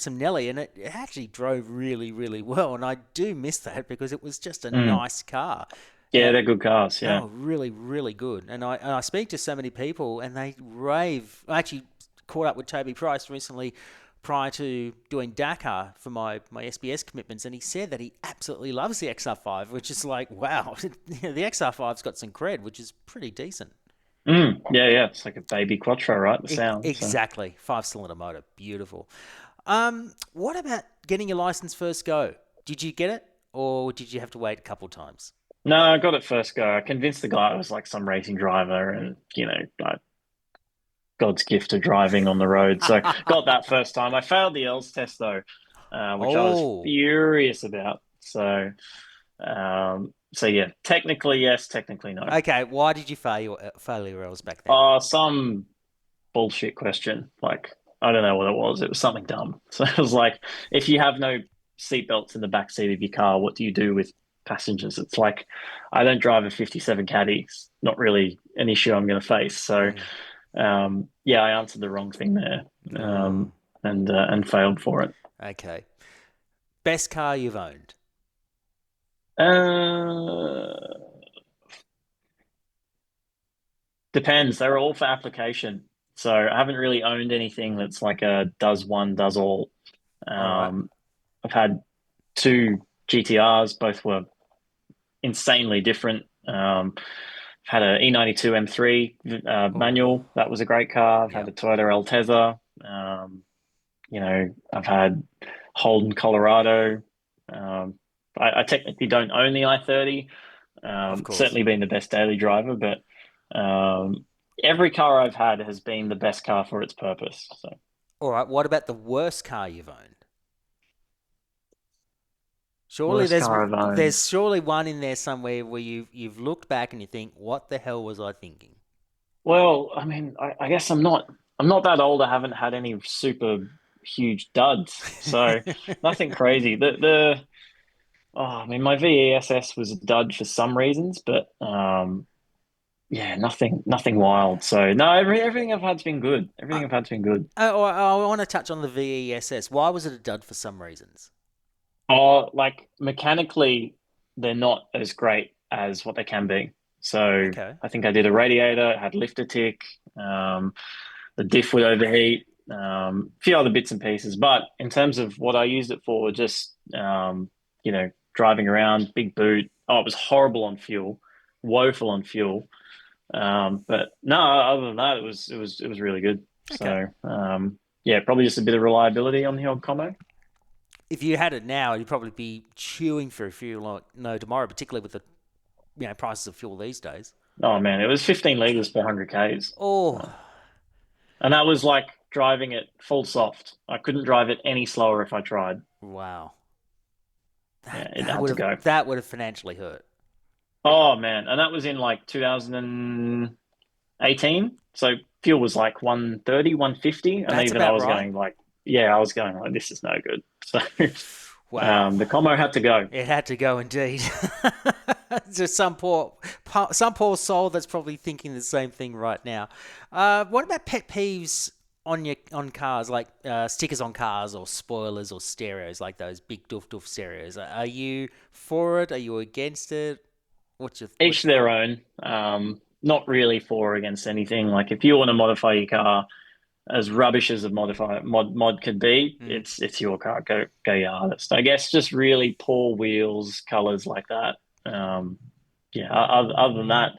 Nelly, and it actually drove really, really well. And I do miss that because it was just a nice car. Yeah, they're good cars. Yeah. Oh, really, really good. And I speak to so many people, and they rave. I actually caught up with Toby Price recently prior to doing Dakar for my SBS commitments, and he said that he absolutely loves the XR5, which is like, wow, the XR5's got some cred, which is pretty decent. Yeah. It's like a baby Quattro, right? The sound. Exactly. 5-cylinder motor. Beautiful. What about getting your license first go? Did you get it, or did you have to wait a couple times? No, I got it first go. I convinced the guy I was like some racing driver and, like God's gift to driving on the road. So got that first time. I failed the ELS test though, which I was furious about. So yeah, technically yes, technically no. Okay, why did you fail your ELS back then? Some bullshit question. Like, I don't know what it was. It was something dumb. So it was like, if you have no seatbelts in the back seat of your car, what do you do with passengers? It's like, I don't drive a 57 Caddy. It's not really an issue I'm going to face. So, yeah, I answered the wrong thing there, and failed for it. Okay. Best car you've owned? Depends. They're all for application. So I haven't really owned anything that's like a does one, does all. Right. I've had 2 GTRs, both were insanely different. Had an E92 M3 manual. That was a great car. I've had a Toyota Altezza. I've had Holden Colorado. I technically don't own the i30. Certainly been the best daily driver, but every car I've had has been the best car for its purpose. So, all right. What about the worst car you've owned? Surely there's surely one in there somewhere where you've looked back and you think, what the hell was I thinking? Well, I mean, I guess I'm not that old. I haven't had any super huge duds, so nothing crazy. My VESS was a dud for some reasons, but nothing wild. So no, everything I've had's been good. Everything I've had's been good. I want to touch on the VESS. Why was it a dud for some reasons? Like mechanically, they're not as great as what they can be. So I think I did a radiator, it had lifter tick, the diff would overheat, a few other bits and pieces. But in terms of what I used it for, just driving around, big boot. Oh, it was horrible on fuel, woeful on fuel. But no, other than that, it was really good. Okay. So probably just a bit of reliability on the old combo. If you had it now, you'd probably be chewing for a fuel like no tomorrow, particularly with the prices of fuel these days. Oh man, it was 15 litres per 100 Ks. Oh. And that was like driving it full soft. I couldn't drive it any slower if I tried. Wow. That would have financially hurt. Oh man, and that was in like 2018. So fuel was like 130, 150, and even I was going like, this is no good. So wow. The combo had to go. It had to go indeed. There's some poor soul that's probably thinking the same thing right now. What about pet peeves on cars, like stickers on cars or spoilers or stereos, like those big doof stereos? Are you for it? Are you against it? Each their own. Not really for or against anything. Like if you want to modify your car, as rubbish as a mod could be, it's your car. Go your hardest. I guess just really poor wheels, colors like that. Other than that,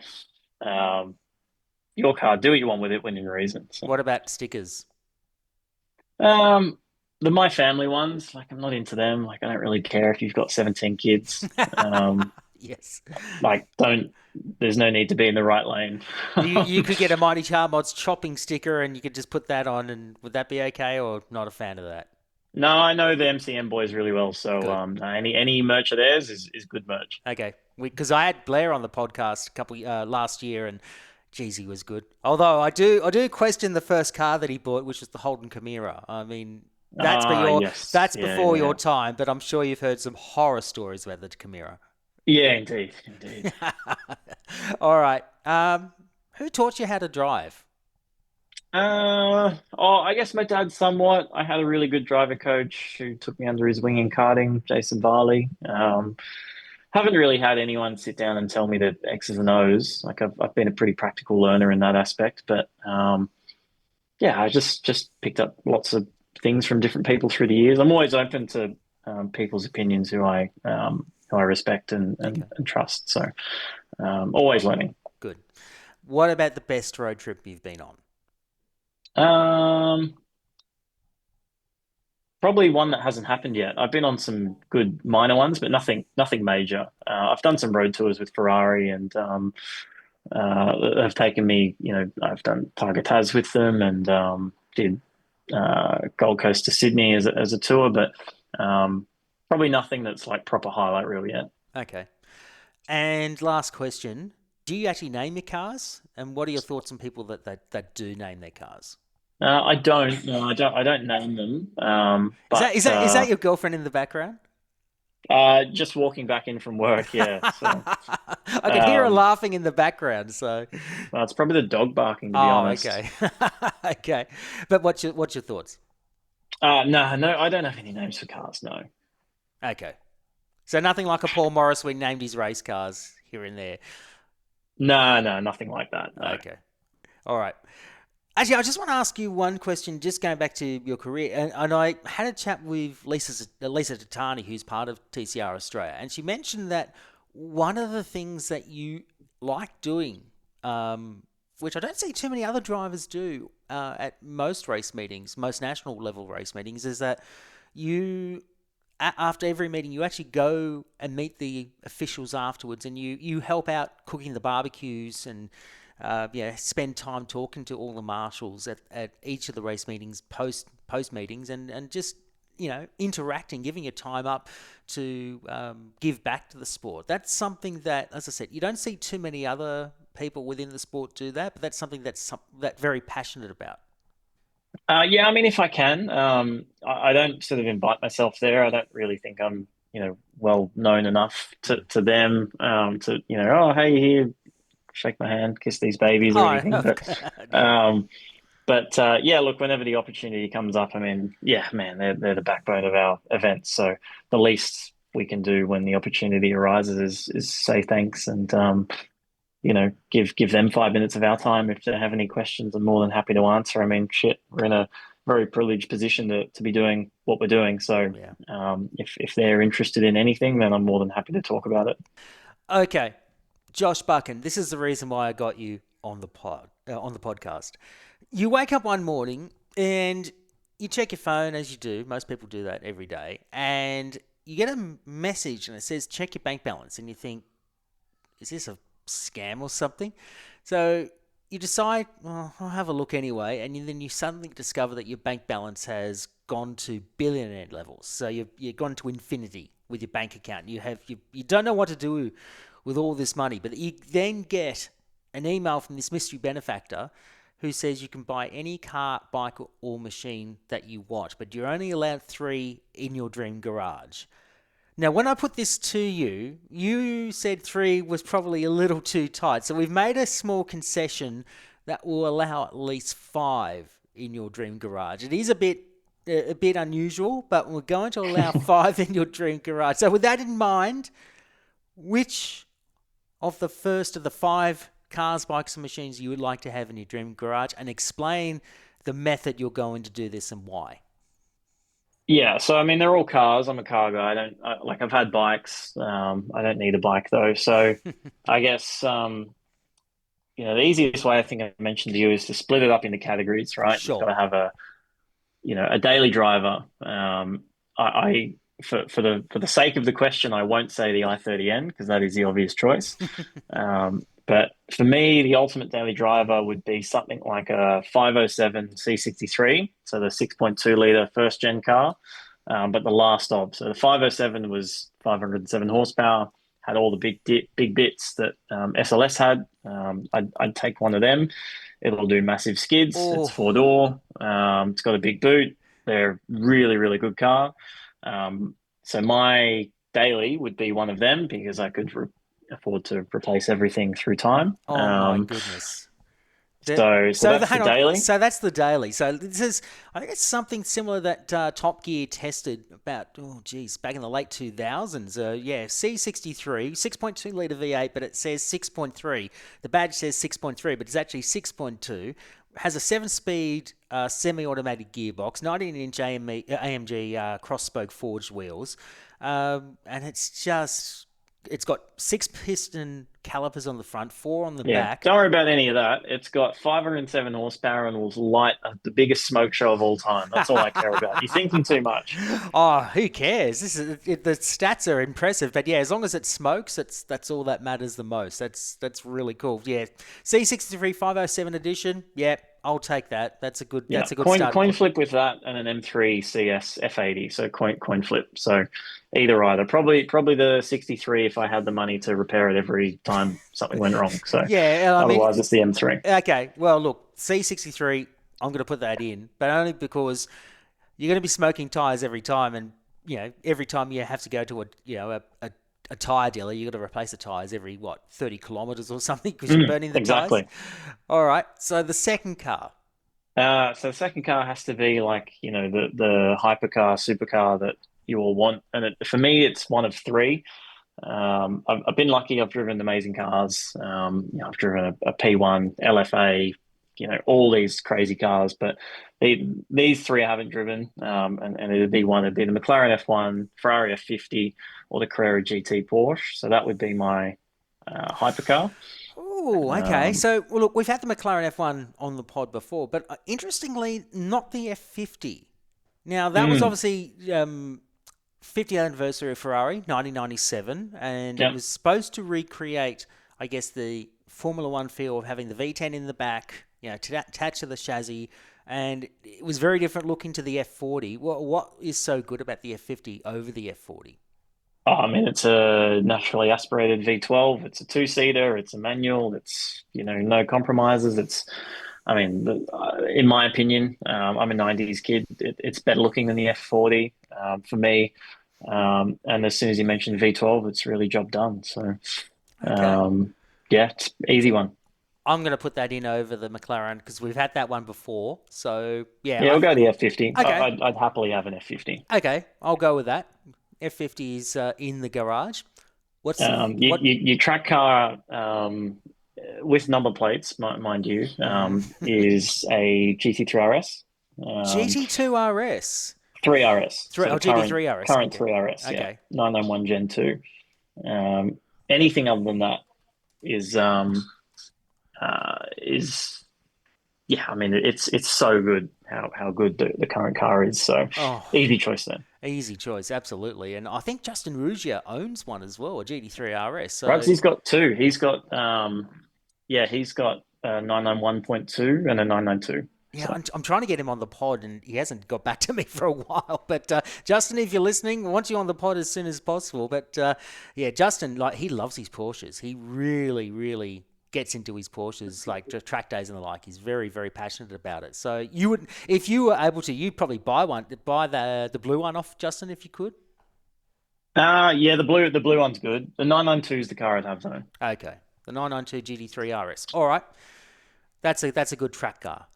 your car. Do what you want with it within reason. So. What about stickers? The My Family ones. Like I'm not into them. Like I don't really care if you've got 17 kids. Yes. Like there's no need to be in the right lane. You could get a Mighty Car Mods chopping sticker and you could just put that on, and would that be okay, or not a fan of that? No, I know the MCM boys really well, so Good. any merch of theirs is good merch. Okay. Because I had Blair on the podcast a couple last year, and geez, he was good. Although I do question the first car that he bought, which was the Holden Commodore. I mean, Yes, that's yeah, before yeah, your time, but I'm sure you've heard some horror stories about the Commodore. yeah, indeed. All right. Who taught you how to drive? I guess my dad somewhat. I had a really good driver coach who took me under his wing in karting, Jason Varley. Haven't really had anyone sit down and tell me the X's and O's. Like I've been a pretty practical learner in that aspect, but yeah, I just picked up lots of things from different people through the years. I'm always open to people's opinions who I respect Okay. and trust. So always learning. Good. What about the best road trip you've been on? Um, Probably one that hasn't happened yet. I've been on some good minor ones, but nothing major. I've done some road tours with Ferrari, and they've taken me. I've done Tiger Taz with them, and did Gold Coast to Sydney as a tour, but probably nothing that's like proper highlight reel yet. Okay. And last question. Do you actually name your cars? And what are your thoughts on people that do name their cars? I don't. No, I don't. I don't name them. Is that your girlfriend in the background? Just walking back in from work. Yeah. So I can hear her laughing in the background. So, it's probably the dog barking, to be oh, honest. okay, okay. But what's your thoughts? No, I don't have any names for cars. No. Okay, so nothing like a Paul Morris when he named his race cars here and there. No, nothing like that. No. Okay, all right. Actually, I just want to ask you one question, just going back to your career. And I had a chat with Lisa Titani, who's part of TCR Australia, and she mentioned that one of the things that you like doing, which I don't see too many other drivers do at most race meetings, most national level race meetings, is that you, after every meeting, you actually go and meet the officials afterwards, and you help out cooking the barbecues and spend time talking to all the marshals at each of the race meetings, post meetings, and just interacting, giving your time up to give back to the sport. That's something that, as I said, you don't see too many other people within the sport do that, but that's something that's very passionate about. Yeah, I mean, if I can, I don't sort of invite myself there. I don't really think I'm, well known enough to them to, oh, hey, here, shake my hand, kiss these babies or anything. Yeah, look, whenever the opportunity comes up, I mean, yeah, man, they're the backbone of our events. So the least we can do when the opportunity arises is say thanks and give them 5 minutes of our time. If they have any questions, I'm more than happy to answer. I mean, shit, we're in a very privileged position to be doing what we're doing. So if they're interested in anything, then I'm more than happy to talk about it. Okay. Josh Buchan, this is the reason why I got you on the podcast. You wake up one morning and you check your phone, as you do. Most people do that every day, and you get a message and it says check your bank balance, and you think, is this a scam or something? So you decide, well, I'll have a look anyway, and then you suddenly discover that your bank balance has gone to billionaire levels. So you've gone to infinity with your bank account. You don't know what to do with all this money, but you then get an email from this mystery benefactor who says you can buy any car, bike, or machine that you want, but you're only allowed 3 in your dream garage. Now, when I put this to you, you said 3 was probably a little too tight, so we've made a small concession that will allow at least 5 in your dream garage. It is a bit unusual, but we're going to allow 5 in your dream garage. So with that in mind, which of the first of the 5 cars, bikes, and machines you would like to have in your dream garage, and explain the method you're going to do this and why? Yeah, so I mean, they're all cars. I'm a car guy. I've had bikes. I don't need a bike though. So I guess the easiest way I think I mentioned to you is to split it up into categories, right? Sure. You've got to have a daily driver. For the sake of the question, I won't say the i30N because that is the obvious choice. But for me, the ultimate daily driver would be something like a 507 C63, so the 6.2 litre first gen car, but the last of. So the 507 was 507 horsepower, had all the big bits that SLS had. I'd take one of them. It'll do massive skids. Oh. It's four-door. It's got a big boot. They're really, really good car. So my daily would be one of them because I could afford to replace everything through time. Oh my goodness. So that's the daily. So that's the daily. So this is, I think it's something similar that Top Gear tested about, back in the late 2000s. C63, 6.2 litre V8, but it says 6.3. The badge says 6.3, but it's actually 6.2. Has a 7-speed semi-automatic gearbox, 19-inch AMG cross-spoke forged wheels, and it's got 6-piston calipers on the front, 4 on the back. Don't worry about any of that. It's got 507 horsepower and will light the biggest smoke show of all time. That's all I care about. You're thinking too much. Oh, who cares? The stats are impressive, but yeah, as long as it smokes, that's all that matters the most. That's really cool. Yeah, C63 507 edition. Yeah, I'll take that. That's a good. Yeah. That's a good coin flip with that and an M3 CS F80. So coin flip. So either. Probably the 63 if I had the money to repair it every time something went wrong. So otherwise it's the M3. Okay. Well, look, C63. I'm going to put that in, but only because you're going to be smoking tires every time, and every time you have to go to a tire dealer, you got to replace the tires every 30 kilometers or something because you're burning the tires. All right. So the second car. So the second car has to be like the hypercar, supercar that you all want, and for me, it's one of 3. I've been lucky. I've driven amazing cars. I've driven a P1, LFA, all these crazy cars, but these 3 I haven't driven. And it'd be the McLaren F1, Ferrari F50, or the Carrera GT Porsche. So that would be my hypercar. Oh, okay. So, look, we've had the McLaren F1 on the pod before, but interestingly, not the F50. Now, that was obviously 50th anniversary of Ferrari, 1997, and it was supposed to recreate, I guess, the Formula One feel of having the V10 in the back, attached to the chassis, and it was very different looking to the F40. What is so good about the F50 over the F40? Oh, I mean, it's a naturally aspirated V12. It's a 2-seater. It's a manual. It's, no compromises. In my opinion, I'm a 90s kid. It's better looking than the F40 for me. And as soon as you mentioned V12, it's really job done. So, it's easy one. I'm going to put that in over the McLaren because we've had that one before. So, I'll go the F50. Okay. I'd happily have an F50. Okay, I'll go with that. F50 is in the garage. Your track car with number plates, mind you, is a GT3 RS. GT2 RS? 3 RS. GT3 RS. Current 3 RS, okay. 991 Gen 2. Anything other than that is it's so good how good the current car is. So easy choice then. Easy choice, absolutely. And I think Justin Ruggier owns one as well, a GT3 RS. So perhaps he's got 2. He's got he's got a 991.2 and a 992. Yeah, so. I'm trying to get him on the pod, and he hasn't got back to me for a while. But Justin, if you're listening, I want you on the pod as soon as possible. But Justin, he loves his Porsches. He really, really gets into his Porsches, like track days and the like. He's very, very passionate about it. So you would, if you were able to, you'd probably buy the blue one off Justin if you could. The blue one's good. The 992 is the car I'd have though. Okay, the 992 GT3 RS. All right, that's a good track car.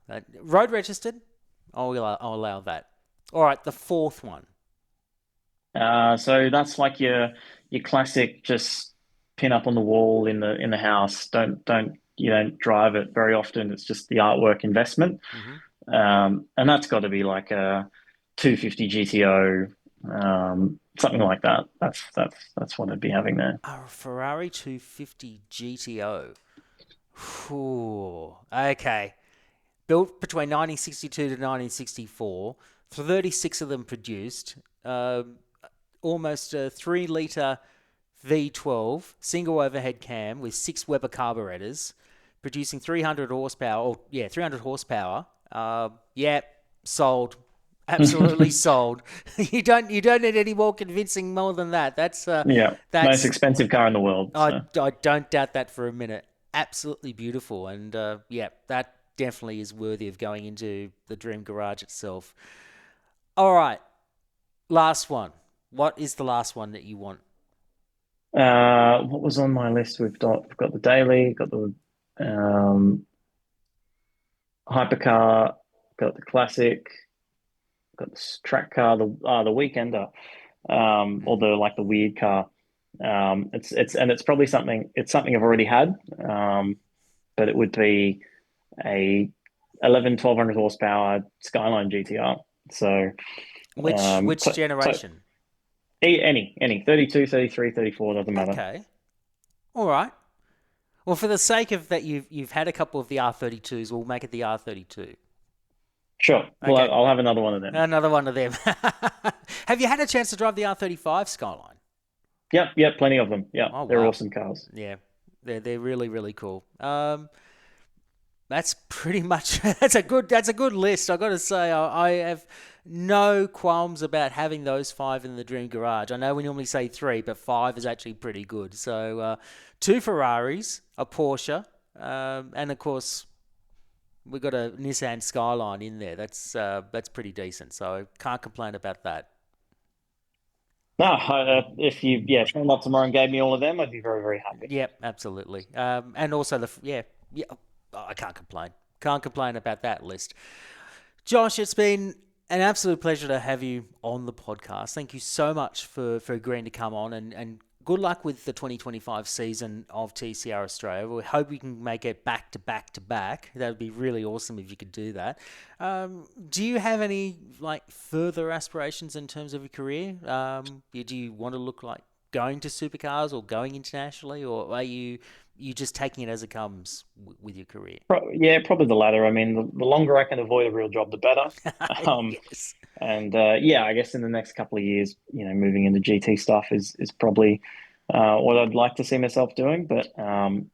Road registered. I'll allow that. All right, the fourth one. So that's like your classic, just pin up on the wall in the house. Don't drive it very often. It's just the artwork investment. And that's got to be like a 250 GTO, something like that. That's what I'd be having there. A Ferrari 250 GTO. Ooh, okay. Built between 1962 to 1964, 36 of them produced. Almost a 3-litre V12 single overhead cam with 6 Weber carburetors, producing 300 horsepower. 300 horsepower. Sold. Absolutely sold. You don't need any more convincing more than that. That's most expensive car in the world. I don't doubt that for a minute. Absolutely beautiful, and that definitely is worthy of going into the Dream Garage itself. All right, last one. What is the last one that you want? What was on my list? We've got the daily, got the hypercar, got the classic, got the track car, the weekender, or the weird car. It's probably something. It's something I've already had, but it would be a 1200 horsepower Skyline GTR. So which generation? Any 32, 33, 34, doesn't matter. Okay. All right. Well, for the sake of that, you've had a couple of the R32s. We'll make it the R32. Sure. Okay. Well, I'll have another one of them. Another one of them. Have you had a chance to drive the R35 Skyline? Yep, plenty of them. Yeah, oh, they're wow. awesome cars. Yeah, they're really, really cool. That's pretty much that's a good list. I got to say, I have no qualms about having those 5 in the Dream Garage. I know we normally say 3, but 5 is actually pretty good. So 2 Ferraris, a Porsche, and of course we got a Nissan Skyline in there. That's pretty decent. So can't complain about that. No, if you turned up tomorrow and gave me all of them, I'd be very, very happy. Yep, absolutely. And also I can't complain. Can't complain about that list. Josh, it's been an absolute pleasure to have you on the podcast. Thank you so much for agreeing to come on, and good luck with the 2025 season of TCR Australia. We hope we can make it back to back to back. That would be really awesome if you could do that. Do you have any further aspirations in terms of your career? Do you want to look like going to supercars or going internationally, or are you just taking it as it comes with your career? Probably the latter. I mean, the longer I can avoid a real job, the better. Yes. And I guess in the next couple of years, moving into GT stuff is probably what I'd like to see myself doing. But I'm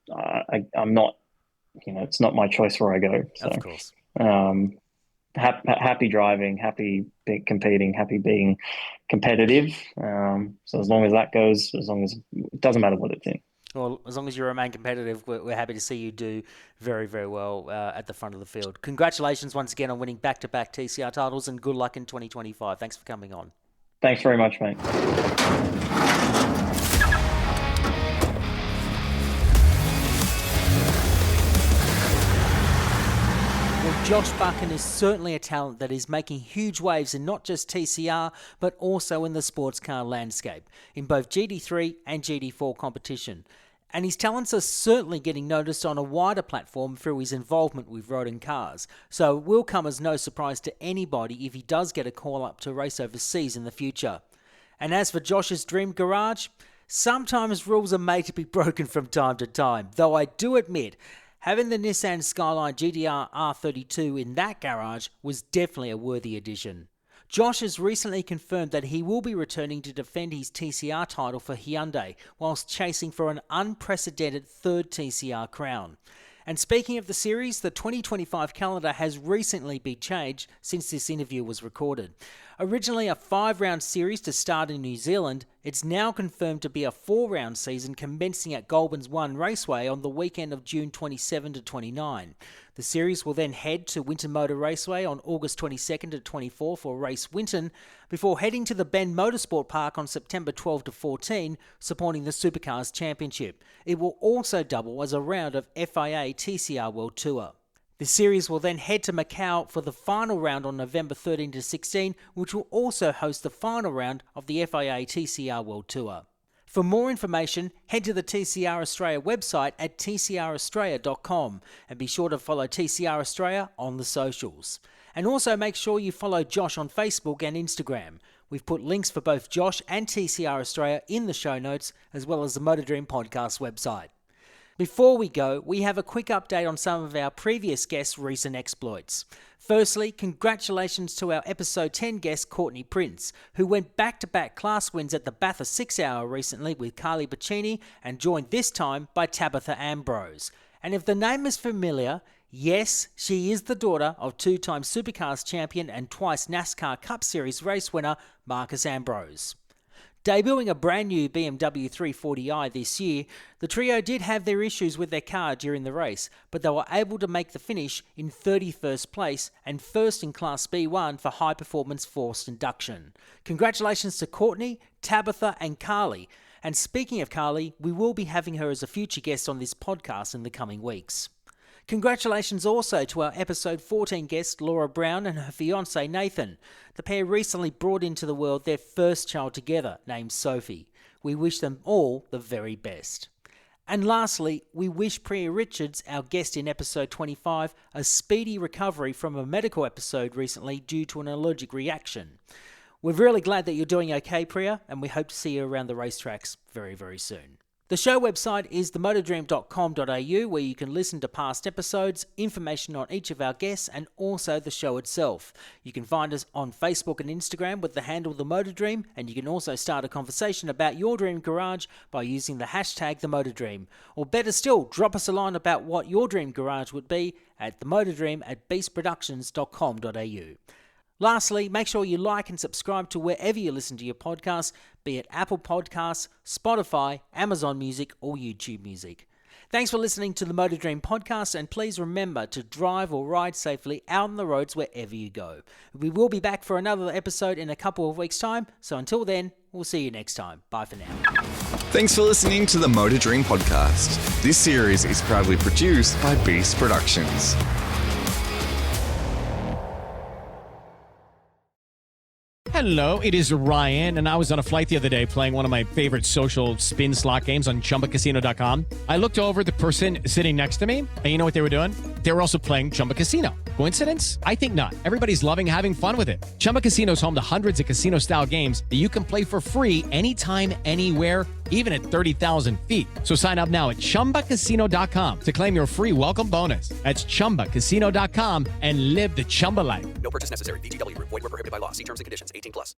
not, it's not my choice where I go. So, of course. Happy driving, happy competing, happy being competitive. So as long as that goes, it doesn't matter what it's in. Well, as long as you remain competitive, we're happy to see you do very, very well at the front of the field. Congratulations once again on winning back-to-back TCR titles, and good luck in 2025. Thanks for coming on. Thanks very much, mate. Well, Josh Buchan is certainly a talent that is making huge waves in not just TCR, but also in the sports car landscape, in both GT3 and GT4 competition. And his talents are certainly getting noticed on a wider platform through his involvement with Rodin cars, so it will come as no surprise to anybody if he does get a call up to race overseas in the future. And as for Josh's Dream Garage, sometimes rules are made to be broken from time to time, though I do admit having the Nissan Skyline GTR R32 in that garage was definitely a worthy addition. Josh has recently confirmed that he will be returning to defend his TCR title for Hyundai, whilst chasing for an unprecedented 3rd TCR crown. And speaking of the series, the 2025 calendar has recently been changed since this interview was recorded. Originally a 5-round series to start in New Zealand, it's now confirmed to be a 4-round season commencing at Goulburn's 1 Raceway on the weekend of June 27 to 29. The series will then head to Winton Motor Raceway on August 22nd to 24 for Race Winton, before heading to the Bend Motorsport Park on September 12 to 14, supporting the Supercars Championship. It will also double as a round of FIA TCR World Tour. The series will then head to Macau for the final round on November 13 to 16, which will also host the final round of the FIA TCR World Tour. For more information, head to the TCR Australia website at tcraustralia.com and be sure to follow TCR Australia on the socials. And also make sure you follow Josh on Facebook and Instagram. We've put links for both Josh and TCR Australia in the show notes, as well as the Motor Dream podcast website. Before we go, we have a quick update on some of our previous guests' recent exploits. Firstly, congratulations to our episode 10 guest Courtney Prince, who went back-to-back class wins at the Bathurst 6 Hour recently with Carly Boccini and joined this time by Tabitha Ambrose. And if the name is familiar, yes, she is the daughter of two-time Supercars champion and twice NASCAR Cup Series race winner Marcus Ambrose. Debuting a brand new BMW 340i this year, the trio did have their issues with their car during the race, but they were able to make the finish in 31st place and first in Class B1 for high performance forced induction. Congratulations to Courtney, Tabitha and Carly. And speaking of Carly, we will be having her as a future guest on this podcast in the coming weeks. Congratulations also to our episode 14 guest Laura Brown and her fiancé Nathan. The pair recently brought into the world their first child together, named Sophie. We wish them all the very best. And lastly, we wish Priya Richards, our guest in episode 25, a speedy recovery from a medical episode recently due to an allergic reaction. We're really glad that you're doing okay, Priya, and we hope to see you around the racetracks very, very soon. The show website is themotordream.com.au, where you can listen to past episodes, information on each of our guests, and also the show itself. You can find us on Facebook and Instagram with the handle The Motor Dream, and you can also start a conversation about your dream garage by using the hashtag TheMotorDream. Or better still, drop us a line about what your dream garage would be at themotordream@beastproductions.com.au. Lastly, make sure you like and subscribe to wherever you listen to your podcasts, be it Apple Podcasts, Spotify, Amazon Music, or YouTube Music. Thanks for listening to the Motor Dream podcast, and please remember to drive or ride safely out on the roads wherever you go. We will be back for another episode in a couple of weeks' time, so until then, we'll see you next time. Bye for now. Thanks for listening to the Motor Dream podcast. This series is proudly produced by Beast Productions. Hello, it is Ryan, and I was on a flight the other day playing one of my favorite social spin slot games on ChumbaCasino.com. I looked over at the person sitting next to me, and you know what they were doing? They were also playing Chumba Casino. Coincidence? I think not. Everybody's loving having fun with it. Chumba Casino is home to hundreds of casino-style games that you can play for free anytime, anywhere, even at 30,000 feet. So sign up now at ChumbaCasino.com to claim your free welcome bonus. That's ChumbaCasino.com and live the Chumba life. No purchase necessary. VGW Group. Void where prohibited by law. See terms and conditions. 18+.